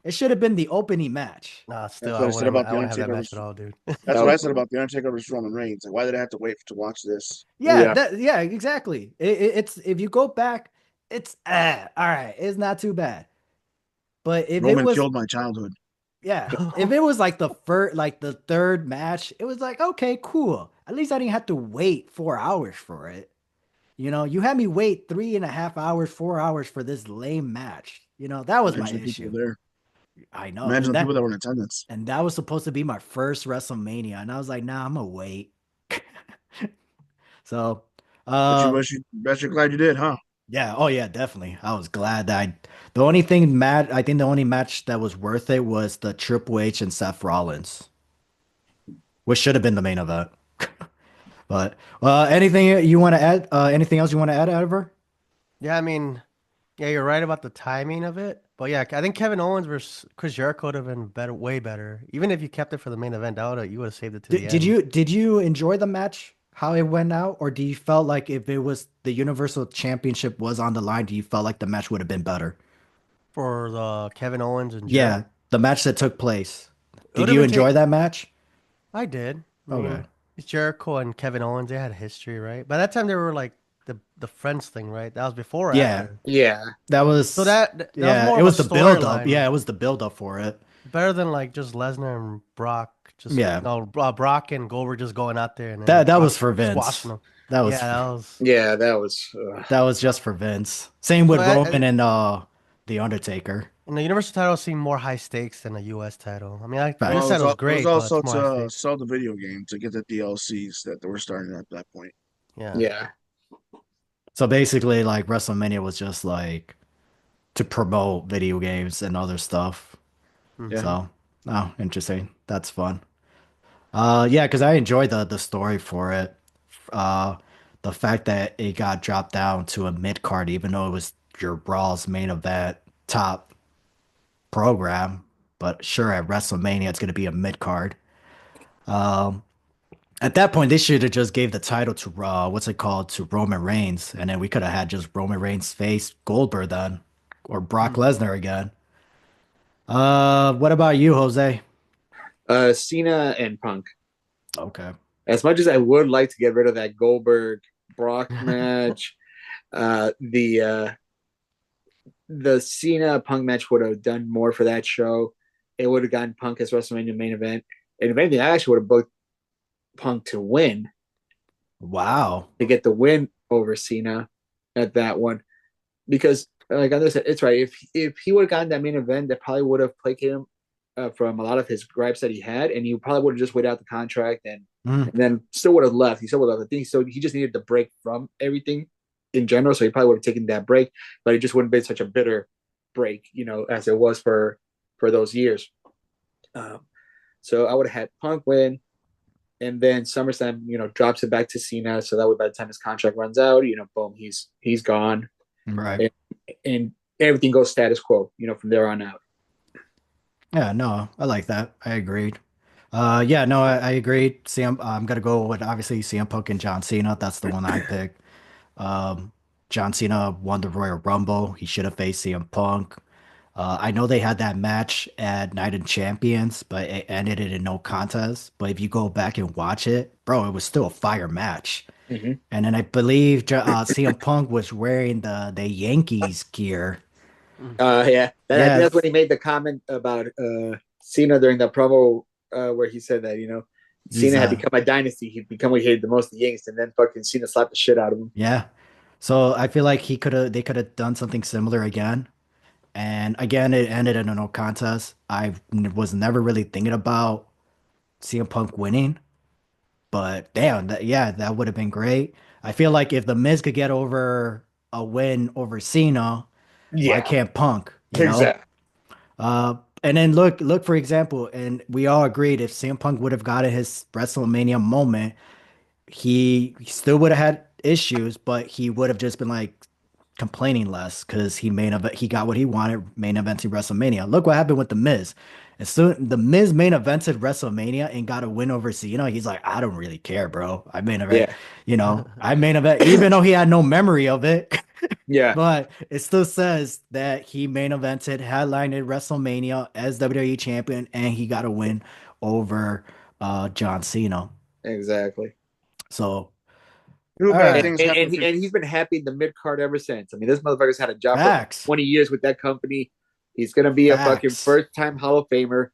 It should have been the opening match. Nah, still, That's what I said about I the wouldn't have that Undertaker match at versus. all, dude. That's That what I was said about the Undertaker versus Roman Reigns. Like, why did I have to wait to watch this? Yeah, yeah. yeah, exactly. It's if you go back, it's all right. It's not too bad. But if it Roman was killed my childhood. Yeah. If it was like the third match, it was like, okay, cool. At least I didn't have to wait 4 hours for it. You had me wait 3.5 hours, 4 hours for this lame match. That was my Imagine the people issue. there. I know. Imagine the people that were in attendance. And that was supposed to be my first WrestleMania. And I was like, nah, I'm gonna wait. So But you uh wish you bet you're glad you did, huh? yeah, oh yeah, definitely. I was glad that I think the only match that was worth it was the Triple H and Seth Rollins, which should have been the main event. But anything you want to add? Anything else you want to add, Ever? Yeah, I mean, yeah, you're right about the timing of it. But yeah, I think Kevin Owens versus Chris Jericho would have been better, way better. Even if you kept it for the main event, you would have saved it to the Did end. you enjoy the match? How it went out, or do you felt like if it was the Universal Championship was on the line, do you felt like the match would have been better? For the Kevin Owens and Jericho. Yeah, the match that took place. It would Did have you been enjoy that match? I did. I Okay. mean, it's Jericho and Kevin Owens, they had history, right? By that time they were like the friends thing, right? That was before or Yeah, after. Yeah. that So was that was yeah. more It of a was the build up. storyline. Yeah, it was the build up for it. Better than like just Lesnar and Brock, just Yeah, no Brock and Goldberg just going out there and then that Brock was for squashing Vince. them. That Yeah, was that was. Yeah, that was. that was just for Vince. Same So with Roman and the Undertaker. and the Universal title seemed more high stakes than the U.S. title. I mean, U.S. Well, Facts. title is it was great, but also it's more high to stakes. sell the video game to get the DLCs that they were starting at that point. Yeah. Yeah. So basically, like WrestleMania was just like to promote video games and other stuff. Yeah. Hmm. So, oh, interesting. That's fun. Yeah, because I enjoyed the story for it. Uh, the fact that it got dropped down to a mid card, even though it was your Raw's main event top program, but sure at WrestleMania it's gonna be a mid card. Um, at that point they should have just gave the title to what's it called to Roman Reigns, and then we could have had just Roman Reigns face Goldberg then, or Brock Hmm. Lesnar again. What about you, Jose? Cena and Punk. Okay. As much as I would like to get rid of that Goldberg Brock match, uh, the uh, the Cena Punk match would have done more for that show. It would have gotten Punk as WrestleMania main event, and if anything, I actually would have booked Punk to win Wow. to get the win over Cena at that one because, like I said, it's right. If he would have gotten that main event, that probably would have placated him from a lot of his gripes that he had, and he probably would have just waited out the contract Mm, and then still would have left. He still would have left. I think so. He just needed the break from everything in general, so he probably would have taken that break, but it just wouldn't have been such a bitter break, as it was for those years. Um, so I would have had Punk win, and then SummerSlam, drops it back to Cena, so that way by the time his contract runs out, boom, he's gone, right. and, and everything goes status quo, from there on out. Yeah, no, I like that. I agreed. Yeah, no, I agreed. I'm gonna go with obviously CM Punk and John Cena. That's the one I picked. Um, John Cena won the Royal Rumble. He should have faced CM Punk. I know they had that match at Night of Champions, but it ended in no contest. But if you go back and watch it, bro, it was still a fire match. Mm-hmm. And then I believe CM Punk was wearing the Yankees gear. Yeah, I think Yeah, that's when he made the comment about Cena during the promo where he said that he's Cena had become a dynasty. He'd become what he hated the most, the Yanks, and then fucking Cena slapped the shit out of him. yeah. So I feel like they could have done something similar again. And again, it ended in a no contest. Was never really thinking about CM Punk winning, but damn, yeah, that would have been great. I feel like if the Miz could get over a win over Cena, why Yeah, can't Punk? exactly. And then look for example, and we all agreed if CM Punk would have gotten his WrestleMania moment, he still would have had issues, but he would have just been like complaining less because he got what he wanted, main eventing WrestleMania. Look what happened with the Miz. As soon the Miz main evented WrestleMania and got a win over Cena, he's like, I don't really care, bro. I main event, Yeah, I main event, even though he had no memory of it. yeah, But it still says that he main evented, headlined WrestleMania as WWE champion, and he got a win over John Cena. exactly. So, Two all bad And, right, things and, happen and, for he, and he's been happy in the mid card ever since. I mean, this motherfucker's had a job for facts, 20 years with that company. He's gonna be a fucking facts. first time Hall of Famer.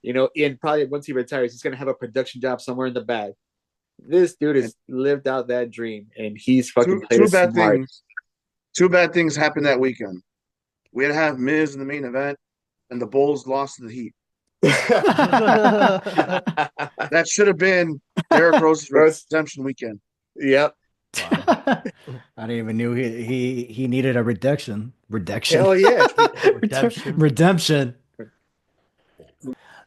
In probably once he retires, he's gonna have a production job somewhere in the bag. This dude and has lived out that dream, and he's fucking two played two it bad smart. things. Two bad things happened that weekend. We had to have Miz in the main event, and the Bulls lost to the Heat. That should have been Derrick Rose's Gross. redemption weekend. Yep. Wow. I didn't even knew he needed a reduction. Reduction. Hell yeah. Redemption. Redemption.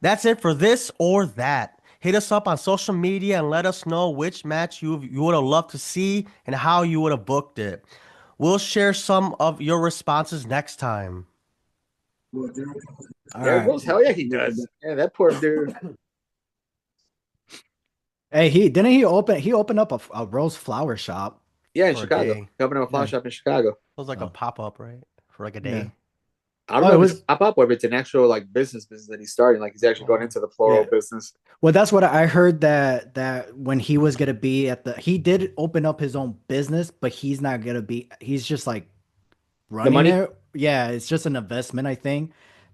That's it for this or that. Hit us up on social media and let us know which match you would have loved to see and how you would have booked it. We'll share some of your responses next time. All Derrick right. Rose, hell yeah, he does. Yeah, that poor dude. Hey, he opened up a rose flower shop. Yeah, in For a Chicago. day. Opening a flower Yeah. shop in Chicago. It was like a Oh, pop-up, right? For like a yeah. day. I don't Oh, know it if it's was a pop up or if it's an actual like business that he's starting. Like he's actually going into the floral yeah. business. Well, that's what I heard that when he was gonna be he did open up his own business, but he's not gonna be he's just like The running money? it. Yeah, it's just an investment, I think.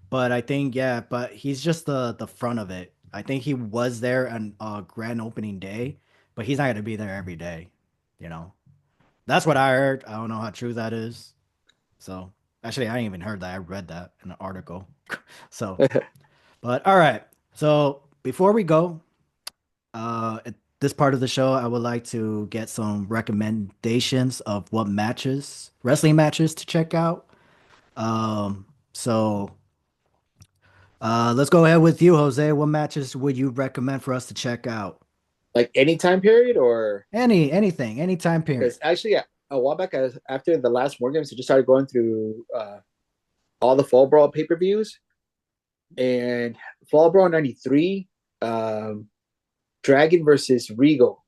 But I think, yeah, but he's just the front of it. I think he was there on grand opening day, but he's not gonna be there every day, you know. That's what I heard. I don't know how true that is. So actually I ain't even heard that. I read that in an article. So, but all right. So before we go, at this part of the show, I would like to get some recommendations of what matches, wrestling matches to check out. So let's go ahead with you, Jose. What matches would you recommend for us to check out? Like any time period or Any time period. because actually a while back after the last War Games, I just started going through all the Fall Brawl pay per views and Fall Brawl '93, Dragon versus Regal,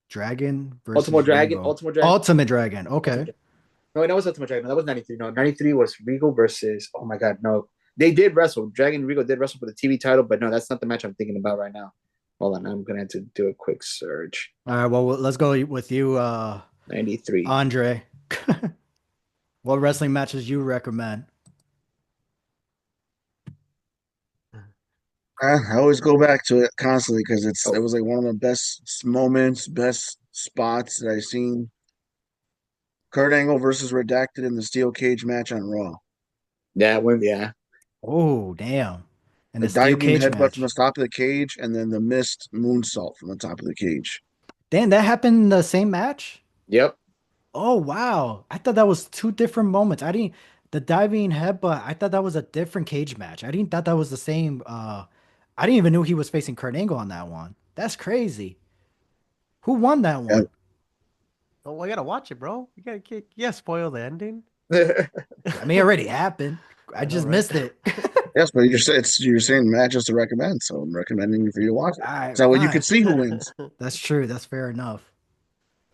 Dragon versus Regal. Ultimate Dragon. Ultimate Dragon. Okay. No, that was Ultimate Dragon. No, that was '93. No, '93 was Regal versus. Oh my God, no, they did wrestle. Dragon and Regal did wrestle for the TV title, but no, that's not the match I'm thinking about right now. Hold on, I'm gonna have to do a quick search. All right. Well, let's go with you, '93. Andre. What wrestling matches you recommend? I always go back to it constantly because Oh, it was like one of the best moments, best spots that I've seen. Kurt Angle versus Redacted in the steel cage match on Raw. that one, yeah. Oh, damn. And The the steel diving cage headbutt from the match. top of the cage, and then the missed moonsault from the top of the cage. Damn, that happened in the same match? Yep. Oh, wow. I thought that was two different moments. I didn't the diving headbutt, I thought that was a different cage match. I didn't thought that was the same I didn't even know he was facing Kurt Angle on that one. That's crazy. Who won that Yeah. one? Oh, I gotta watch it, bro. You gotta spoil the ending. I mean, it already happened. I I know, just right? missed it. Yes, but you're saying matches to recommend, so I'm recommending for you to watch it. All right, So that way you can fine. see who wins. That's true. That's fair enough.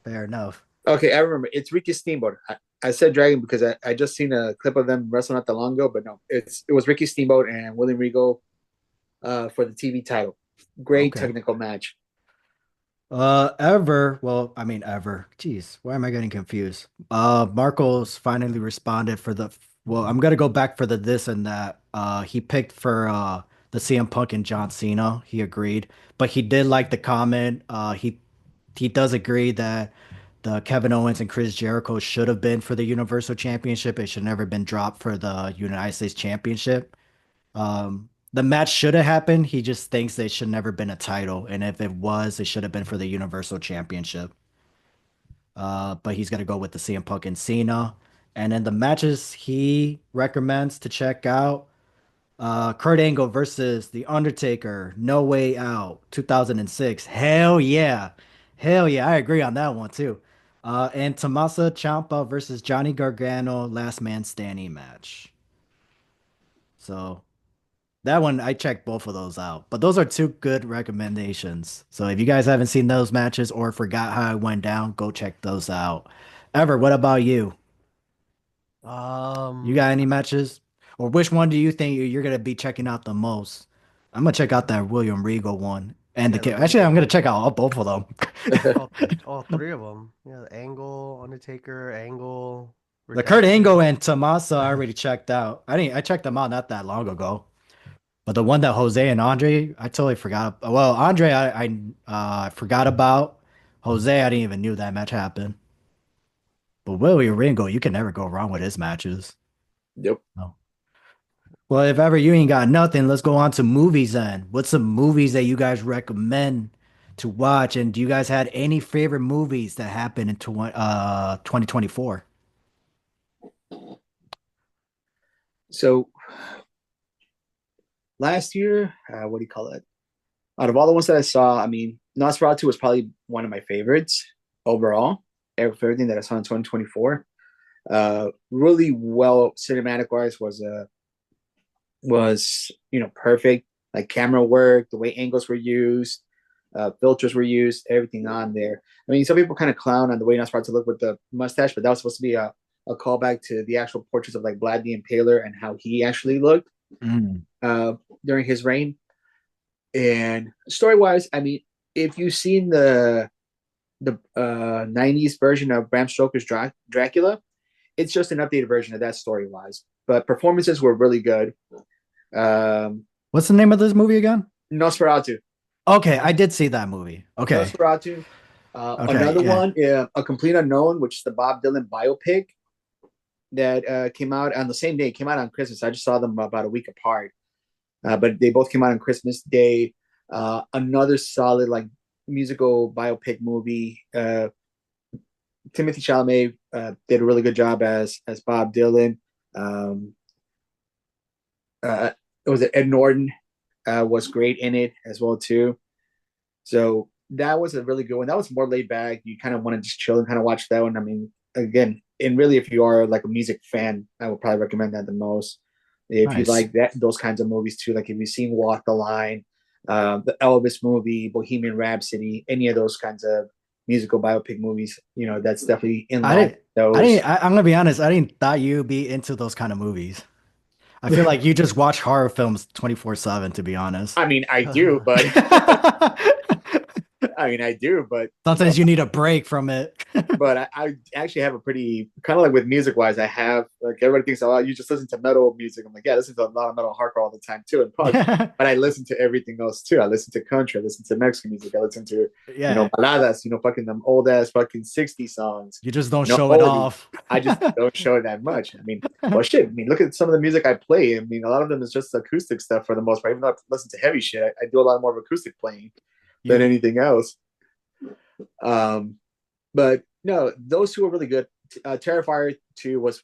Fair enough. Okay, I remember. It's Ricky Steamboat. I said Dragon because I just seen a clip of them wrestling not that long ago, but no, it was Ricky Steamboat and William Regal for the TV title. Great Okay. technical match. Well, I mean ever. Jeez, why am I getting confused? Marcos finally responded for well, I'm gonna go back for the this and that. He picked for the CM Punk and John Cena. He agreed, but he did like the comment. He does agree that the Kevin Owens and Chris Jericho should have been for the Universal Championship. It should never been dropped for the United States Championship. The match should have happened. He just thinks they should never been a title, and if it was, it should have been for the Universal Championship. But he's gonna go with the CM Punk and Cena. And then the matches he recommends to check out: Kurt Angle versus The Undertaker, No Way Out, 2006. Hell yeah, hell yeah! I agree on that one too. And Tommaso Ciampa versus Johnny Gargano last man standing match. So that one I checked both of those out. But those are two good recommendations. So if you guys haven't seen those matches or forgot how it went down, go check those out. Ever, what about you? You Um, got any matches? Or which one do you think you're gonna be checking out the most? I'm gonna check out that William Regal one. And yeah, the actually, I'm Regal. gonna check out both of them. All three of them. Yeah, the Angle, Undertaker, Angle, The Kurt Angle Redemption. and Tommaso I already checked out. I checked them out not that long ago. But the one that Jose and Andre, I totally forgot. Well, Andre, I forgot about. Jose, I didn't even knew that match happened. But Willie Ringo, you can never go wrong with his matches. Yep. No. Well, if ever you ain't got nothing, let's go on to movies then. What's some movies that you guys recommend to watch? And do you guys had any favorite movies that happened in 2024? So last year, what do you call it? Out of all the ones that I saw, I mean, Nosferatu was probably one of my favorites overall. Everything that I saw in 2024, really well cinematic wise was perfect. Like camera work, the way angles were used, filters were used, everything on there. I mean, some people kind of clown on the way Nosferatu look with the mustache, but that was supposed to be a callback to the actual portraits of like Vlad the Impaler and how he actually looked Mm. uh, during his reign. And story wise, I mean, if you've seen the 90s version of Bram Stoker's Dracula, it's just an updated version of that story wise. But performances were really good. Um, What's the name of this movie again? Nosferatu. Okay, I did see that movie. Okay. Nosferatu. Okay, Another yeah. one, A Complete Unknown, which is the Bob Dylan biopic that came out on the same day. It came out on Christmas. I just saw them about a week apart. But they both came out on Christmas Day. Another solid like musical biopic movie. Timothy Chalamet did a really good job as Bob Dylan. Um, it was Ed Norton was great in it as well too. So that was a really good one. That was more laid back. You kind of want to just chill and kind of watch that one. I mean, again, and really, if you are like a music fan, I would probably recommend that the most. If you Nice. like those kinds of movies too, like if you've seen Walk the Line, the Elvis movie, Bohemian Rhapsody, any of those kinds of musical biopic movies, that's definitely in I line with didn't those. I'm gonna be honest, I didn't thought you'd be into those kind of movies. I feel like you just watch horror films 24/7, to be honest. I mean, I do, but I mean, I do, but Sometimes you need a break from it. I actually have a pretty kind of like with music wise. I have like everybody thinks, oh, you just listen to metal music. I'm like, yeah, I listen to a lot of metal and hardcore all the time too, and punk. But I listen to everything else too. I listen to country, I listen to Mexican music, I listen to Yeah, baladas, fucking them old ass fucking 60 songs, you just don't show it oldies. off. I just don't show it that much. I mean, well, shit. I mean, look at some of the music I play. I mean, a lot of them is just acoustic stuff for the most part. Even though I listen to heavy shit, I do a lot more of acoustic playing than You, anything else. Um, but no, those two were really good. Terrifier 2 was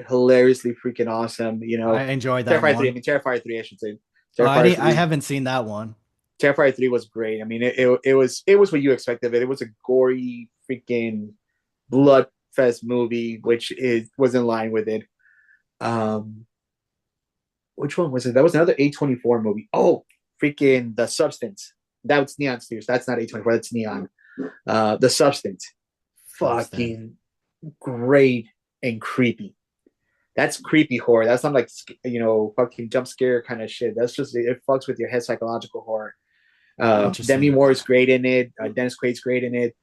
hilariously freaking awesome. I enjoyed that Terrifier 3, I one. mean, Terrifier 3, I should say. Oh, Terrifier I 3, haven't seen that one. Terrifier 3 was great. I mean, it was what you expect of it. It was a gory freaking blood fest movie, which was in line with it. Um, which one was it? That was another A24 movie. Oh, freaking The Substance. That was Neon Spheres. That's not A24. That's Neon. The Substance. Substance. Fucking great and creepy. That's creepy horror. That's not like fucking jump scare kind of shit. That's just it fucks with your head psychological horror. Demi Interesting. Moore is great in it. Dennis Quaid's great in it.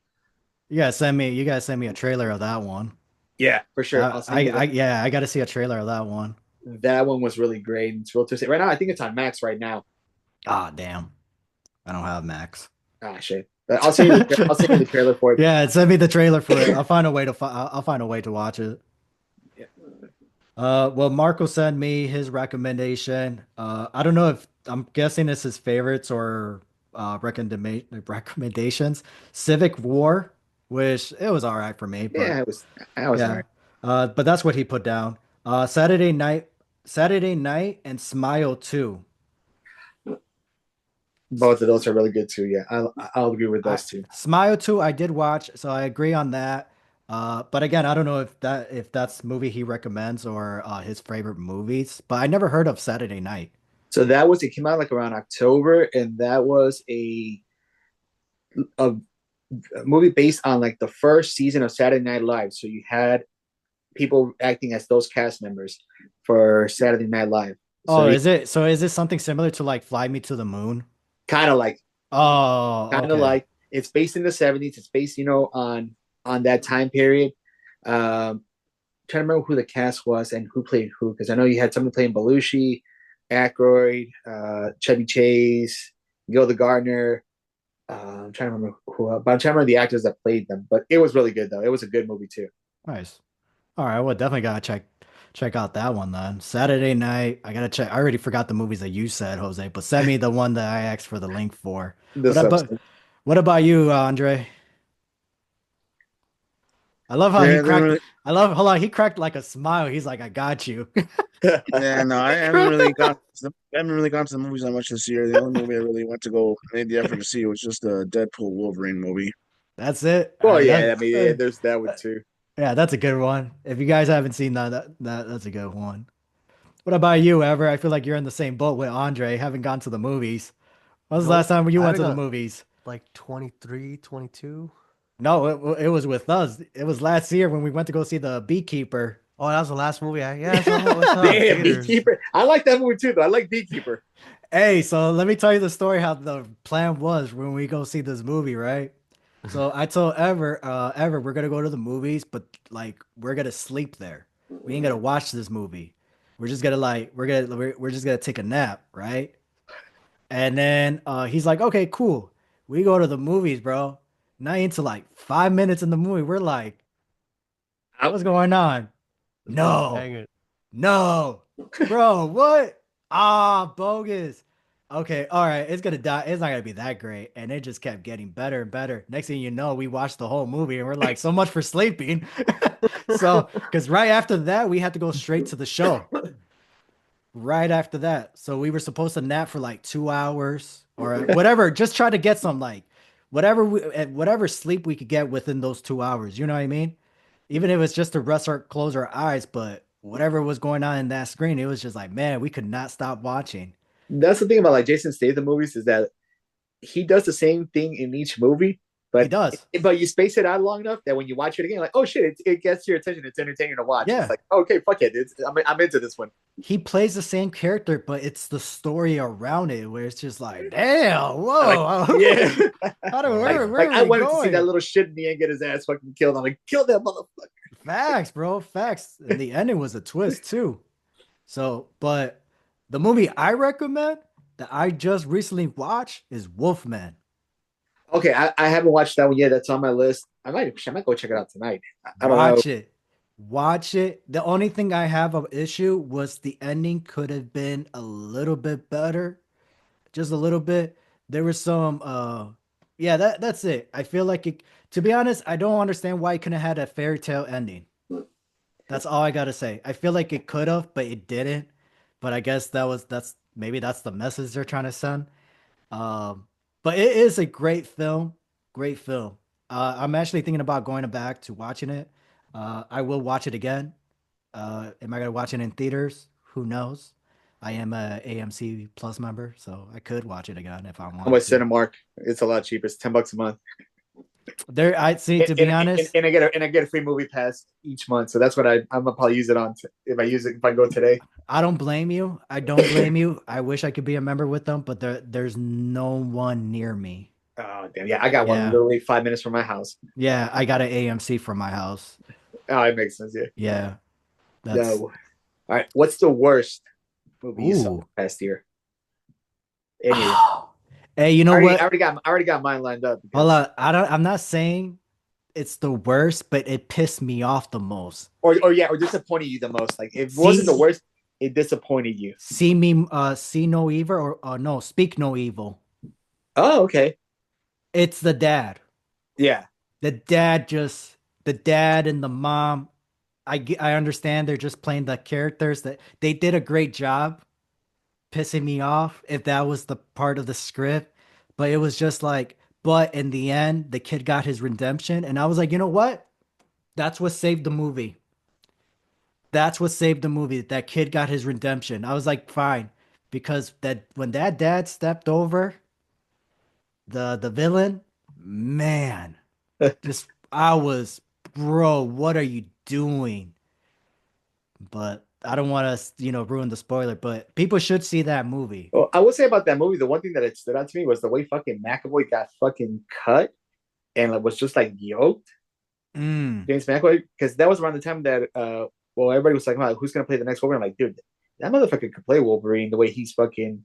You guys send me a trailer of that one. Yeah, for sure. I'll send you Yeah, I gotta see a trailer of that one. that one was really great. It's real to right now. I think it's on Max right now. Ah, damn. I don't have Max. Ah, shit. I'll send you the trailer for it. Yeah, send me the trailer for it. I'll find a way to I'll find a way to watch it. Yeah. Well, Marco sent me his recommendation. I don't know if I'm guessing it's his favorites or recommendations. Civic War, which it was all right for me, but Yeah, I was all yeah. right. But that's what he put down. Saturday Night, and Smile 2. Both of those are really good too. Yeah, I'll agree with I those two. Smile 2, I did watch, so I agree on that. But again, I don't know if that's movie he recommends or his favorite movies. But I never heard of Saturday Night. So that was it came out like around October, and that was a movie based on like the first season of Saturday Night Live. So you had people acting as those cast members for Saturday Night Live. Oh, So is it? So is this something similar to like Fly Me to the Moon? kind of like Oh, kind of okay. like it's based in the 70s. It's based, on that time period. Trying to remember who the cast was and who played who, because I know you had somebody playing Belushi, Aykroyd, Chevy Chase, Gilda Gardner. I'm trying to remember who, but I'm trying to remember the actors that played them. But it was really good though. It was a good movie too. Nice. All right, well, definitely gotta check out that one then. Saturday Night. I gotta check. I already forgot the movies that you said, Jose, but send me the one that I asked for the link for. What This about episode. what about you, Andre? I love how he Yeah, I didn't cracked. really. I love. Hold on, he cracked like a smile. He's like, "I got you." Yeah, no, I haven't really gone to the movies that much this year. The only movie I really went to go made the effort to see was just the Deadpool Wolverine movie. That's it. All Well, right, yeah, I mean, yeah, there's that one too. yeah, that's a good one. If you guys haven't seen that's a good one. What about you, Ever? I feel like you're in the same boat with Andre. Haven't gone to the movies. When was the last Nope. time you I went haven't to the got movies? like 23, 22. No, it was with us. It was last year when we went to go see the Beekeeper. Oh, that was the last movie yeah, I saw in Damn, theaters. Beekeeper. I like that movie too, though. I like Beekeeper. Hey, so let me tell you the story how the plan was when we go see this movie, right? So I told Ever, we're gonna go to the movies, but like we're gonna sleep there. We ain't gonna watch this movie. We're just gonna like we're just gonna take a nap, right? And then he's like, okay, cool. We go to the movies, bro. Not into like 5 minutes in the movie. We're like, Out. what's going on? No. Dang it. No, bro, what? Ah, bogus. Okay, all right, it's gonna die. It's not gonna be that great, and it just kept getting better and better. Next thing you know, we watched the whole movie, and we're like, so much for sleeping. So, because right after that, we had to go straight to the show. Right after that, so we were supposed to nap for like 2 hours or whatever. Just try to get some like whatever sleep we could get within those 2 hours. You know what I mean? Even if it's just to rest our close our eyes, but whatever was going on in that screen, it was just like, man, we could not stop watching. That's the thing about like Jason Statham movies is that he does the same thing in each movie, He but does. you space it out long enough that when you watch it again, you're like, oh shit, it gets your attention. It's entertaining to watch. It's Yeah. like, okay, fuck it. I'm into this one. He plays the same character, but it's the story around it where it's just like, damn, Like, whoa. yeah. How do Yeah. where are I we wanted to see that going? little shit in the end get his ass fucking killed. I'm like, kill that motherfucker. Facts, bro. Facts. And the ending was a twist too. So, but the movie I recommend that I just recently watched is Wolfman. Okay, I haven't watched that one yet. That's on my list. I might go check it out tonight. I don't know. Watch it. Watch it. The only thing I have of issue was the ending could have been a little bit better. Just a little bit. There was some yeah, that's it. I feel like it, to be honest, I don't understand why it couldn't have had a fairy tale ending. That's all I gotta say. I feel like it could have, but it didn't. But I guess that's maybe that's the message they're trying to send. Um, but it is a great film. Great film. I'm actually thinking about going back to watching it. I will watch it again. Am I gonna watch it in theaters? Who knows? I am a AMC Plus member, so I could watch it again if I I'm with wanted to. Cinemark. It's a lot cheaper. It's $10 a month. There, I see. To be honest, And I get a free movie pass each month. So that's what I'm gonna probably use it on if I go today. I don't blame you. I don't blame you. I wish I could be a member with them, but there's no one near me. Oh damn, yeah, I got one Yeah. literally 5 minutes from my house. Yeah, I got an AMC from my house. Oh, it makes sense. Yeah. Yeah, that's No. All right. What's the worst movie you saw ooh. past year? Any year. Hey, you know what? I already got mine lined up. Hold on. I'm not saying it's the worst, but it pissed me off the most. Or disappointed you the most. Like if it wasn't the worst, it disappointed you. See no evil or no, speak no evil. Oh, okay. It's the dad. Yeah. The dad and the mom. I understand they're just playing the characters that they did a great job pissing me off if that was the part of the script, but it was just like, but in the end, the kid got his redemption, and I was like, you know what? That's what saved the movie. That's what saved the movie. That kid got his redemption. I was like, fine, because that when that dad stepped over the villain, man, just I was, bro, what are you doing? But I don't want to, ruin the spoiler. But people should see that movie. Well, I will say about that movie, the one thing that it stood out to me was the way fucking McAvoy got fucking cut and like, was just like yoked. Mm. James McAvoy, because that was around the time that well, everybody was talking about who's gonna play the next Wolverine. I'm like, dude, that motherfucker could play Wolverine the way he's fucking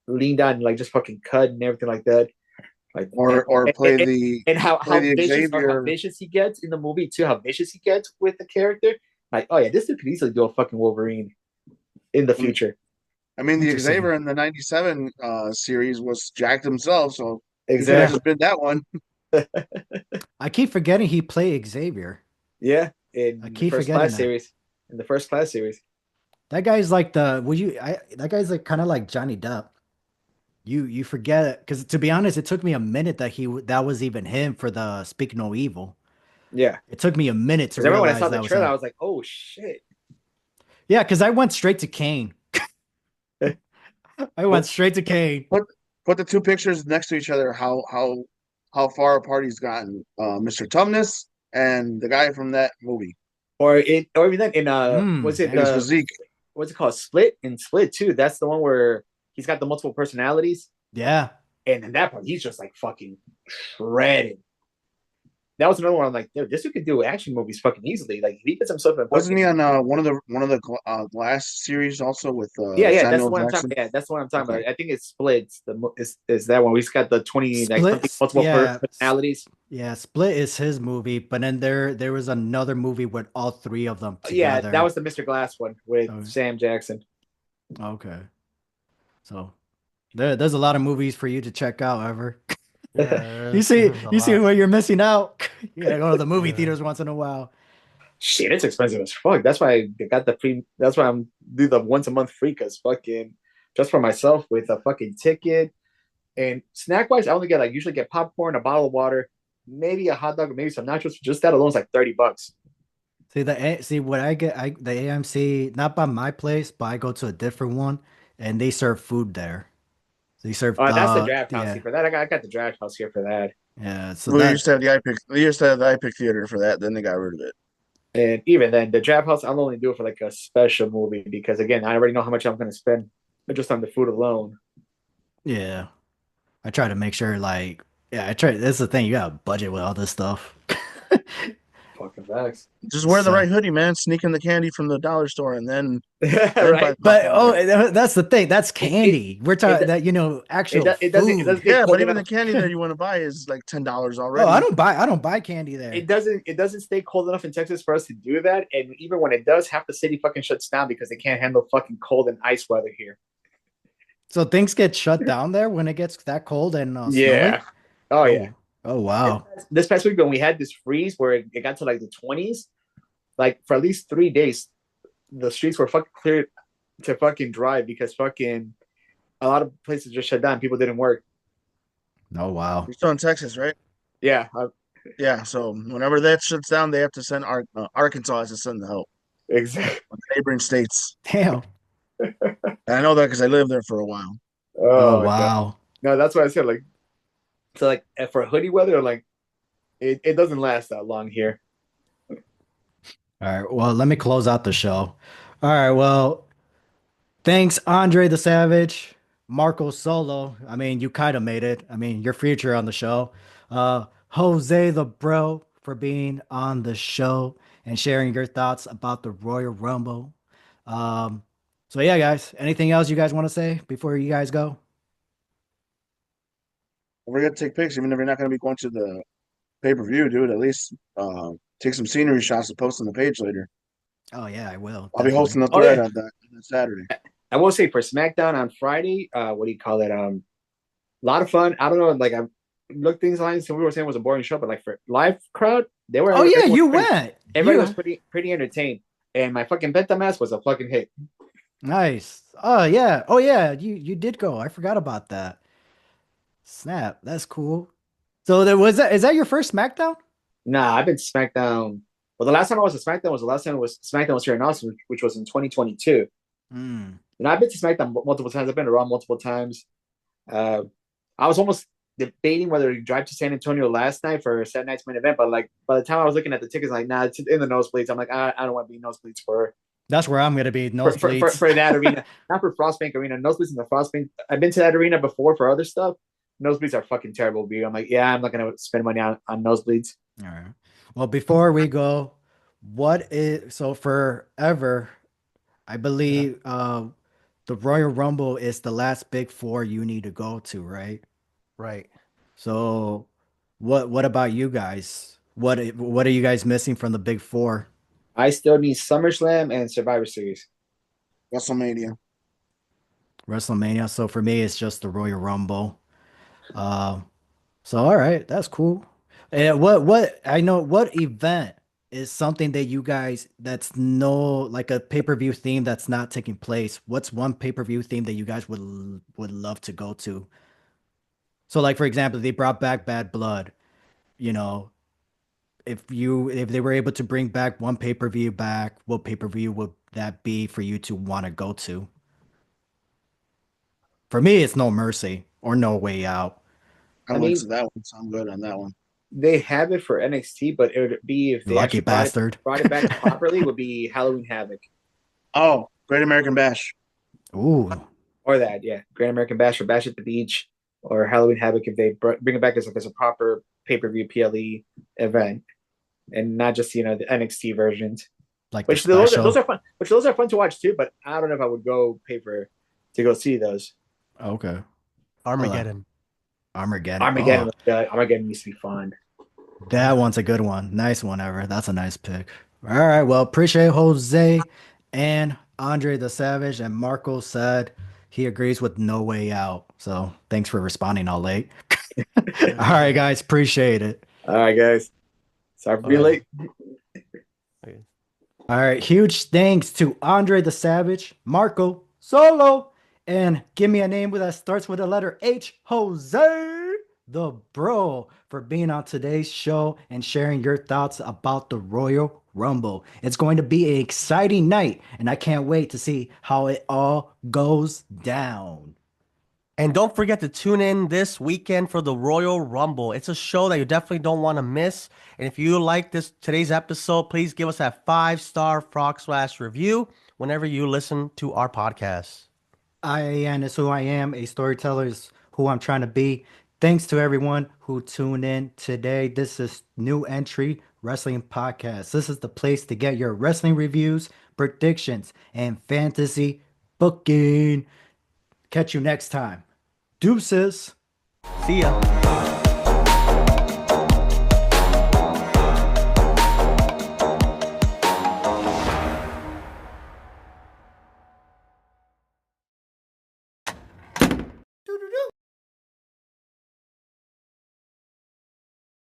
leaned on and like just fucking cut and everything like that. Like or play the and how vicious or how Xavier. vicious he gets in the movie too, how vicious he gets with the character. Like, oh yeah, this dude could easily do a fucking Wolverine in the future. I mean, the Interesting. Xavier in the '97 series was jacked himself, so he could have Exactly. just been that one. I keep forgetting he played Xavier. Yeah. I In the keep first forgetting class that. series. In the first class series. That guy's like that guy's like kind of like Johnny Depp. You forget it because to be honest, it took me a minute that was even him for the Speak No Evil. Yeah. It took me a minute to Because everyone when I realize saw the that was trailer, I him. was like, oh shit. Yeah, because I went straight to Kane. I went straight to Kane. Put put the two pictures next to each other. How far apart he's gotten. Mr. Tumnus and the guy from that movie. Or even then in was it And his the physique. what's it called? Split? In Split too. That's the one where he's got the multiple personalities. Yeah. And in that part, he's just like fucking shredded. That was another one. I'm like, dude, this dude could do action movies fucking easily. Like, if he gets himself in Wasn't he fucking. on one of the Glass series also with Yeah, that's the Samuel one I'm Jackson? talking. Yeah, that's the one I'm talking Okay. about. I think it's Split. Is that one? He's got the 20 like something Split. multiple Yeah. personalities. Yeah. Split is his movie, but then there was another movie with all three of them Yeah, that together. was the Mr. Glass one with Oh, Sam Jackson. okay. So there's a lot of movies for you to check out, ever. Yeah, You see, there's a you see lot. where you're missing out. You gotta go to the movie Yeah. theaters once in a while. Shit, it's expensive as fuck. That's why I got the free. That's why I'm do the once a month free because fucking just for myself with a fucking ticket and snack wise, I only get like usually get popcorn, a bottle of water, maybe a hot dog, or maybe some nachos. Just that alone is like $30. See what I get. The AMC, not by my place, but I go to a different one, and they serve food there. They serve That's the draft house. See, yeah, for that, I got the draft house here for that. yeah. So We used that to have the iPic. We used to have the iPic theater for that. Then they got rid of it. And even then, the draft house, I'll only do it for like a special movie because again, I already know how much I'm going to spend just on the food alone. yeah. I try to make sure like yeah. I try. That's the thing. You got to budget with all this stuff. Fucking facts. Just wear the So. right hoodie, man. Sneak in the candy from the dollar store, and then buy Right? the But popcorn. that's the thing. That's It, it, candy. We're talking it, that it, actual it doesn't food. get Yeah, cold but even the enough. candy that you want to buy is like $10 Oh, I already. don't buy candy there. It doesn't stay cold enough in Texas for us to do that. And even when it does, half the city fucking shuts down because they can't handle fucking cold and ice weather here. So things get shut down there when it gets that cold and snowy. Yeah. Oh yeah. Oh wow. This past week when we had this freeze where it got to like the 20s, like for at least 3 days, the streets were fucking clear to fucking drive because fucking a lot of places just shut down. People didn't work. Oh wow. You're still in Texas, right? Yeah. Yeah. So whenever that shuts down, they have to send Arkansas has to send the help. Exactly. Neighboring states. Damn. And I know that because I lived there for a while. Oh Oh my god. wow. No, that's what I said. Like, so like for hoodie weather, like it doesn't last that long here. All right. Well, let me close out the show. All right. Well, thanks, Andre the Savage, Marco Solo. I mean, you kind of made it. I mean, your future on the show. Jose the Bro for being on the show and sharing your thoughts about the Royal Rumble. Um, so yeah, guys. Anything else you guys want to say before you guys go? We're gonna take pics, even if you're not gonna be going to the pay-per-view, dude. At least take some scenery shots to post on the page later. Oh yeah, I will. I'll be Definitely. hosting the Oh thread yeah. on that Saturday. I will say for SmackDown on Friday, what do you call it? A lot of fun. I don't know, like I looked things online, so we were saying it was a boring show, but like for live crowd, they were Oh yeah, you pretty, went. everybody was You pretty entertained. And my fucking Penta mask was a fucking hit. nice. Oh yeah. Oh yeah. You did go. I forgot about that. Snap. That's cool. So there was that. Is that your first SmackDown? Nah, I've been SmackDown Well, the last time I was at SmackDown was SmackDown was here in Austin, which was in 2022. Mm. And I've been to SmackDown multiple times. I've been around multiple times. I was almost debating whether to drive to San Antonio last night for Saturday night's main event, but like by the time I was looking at the tickets, like, nah, it's in the nosebleeds. I'm like, I don't want to be nosebleeds That's where I'm gonna be. Nosebleeds. for that arena, not for Frostbank Arena. Nosebleeds in the Frostbank. I've been to that arena before for other stuff. Nosebleeds are fucking terrible, dude. I'm like, yeah, I'm not gonna spend money on nosebleeds. All right. Well, before we go, what is so forever? I believe the Royal Rumble is the last big four you need to go to, right? Right. So, what about you guys? What are you guys missing from the big four? I still need SummerSlam and Survivor Series. WrestleMania. WrestleMania. So for me, it's just the Royal Rumble. Uh, so all right, that's cool. And what I know what event is something that you guys that's no like a pay-per-view theme that's not taking place. What's one pay-per-view theme that you guys would love to go to? So like for example, they brought back Bad Blood, you know, if they were able to bring back one pay-per-view back, what pay-per-view would that be for you to want to go to? For me, it's No Mercy or No Way Out. I I went mean, to that one, so I'm good on that one. they have it for NXT, but it would be if they Lucky actually bastard. brought it back properly. Would be Halloween Havoc Oh, Great American Bash. Ooh, or that, yeah, Great American Bash or Bash at the Beach or Halloween Havoc if they bring it back as a proper pay per view PLE event and not just the NXT versions. like the Which those special. are fun. Which those are fun to watch too. But I don't know if I would go pay for to go see those. Okay. Armageddon. Armageddon. Armageddon, Oh, Armageddon used to be fun. that one's a good one. Nice one, ever. That's a nice pick. All right. Well, appreciate Jose and Andre the Savage. And Marco said he agrees with No Way Out. So thanks for responding all late. All right, guys. Appreciate it. All right, guys. Sorry for being late. Okay. All right. Huge thanks to Andre the Savage, Marco Solo, and give me a name that starts with the letter H, Jose the Bro, for being on today's show and sharing your thoughts about the Royal Rumble. It's going to be an exciting night, and I can't wait to see how it all goes down. And don't forget to tune in this weekend for the Royal Rumble. It's a show that you definitely don't want to miss. And if you like today's episode, please give us that 5-star Frog Slash review whenever you listen to our podcast. And it's who I am. A storyteller is who I'm trying to be. Thanks to everyone who tuned in today. This is New Entry Wrestling Podcast. This is the place to get your wrestling reviews, predictions, and fantasy booking. Catch you next time. Deuces. See ya.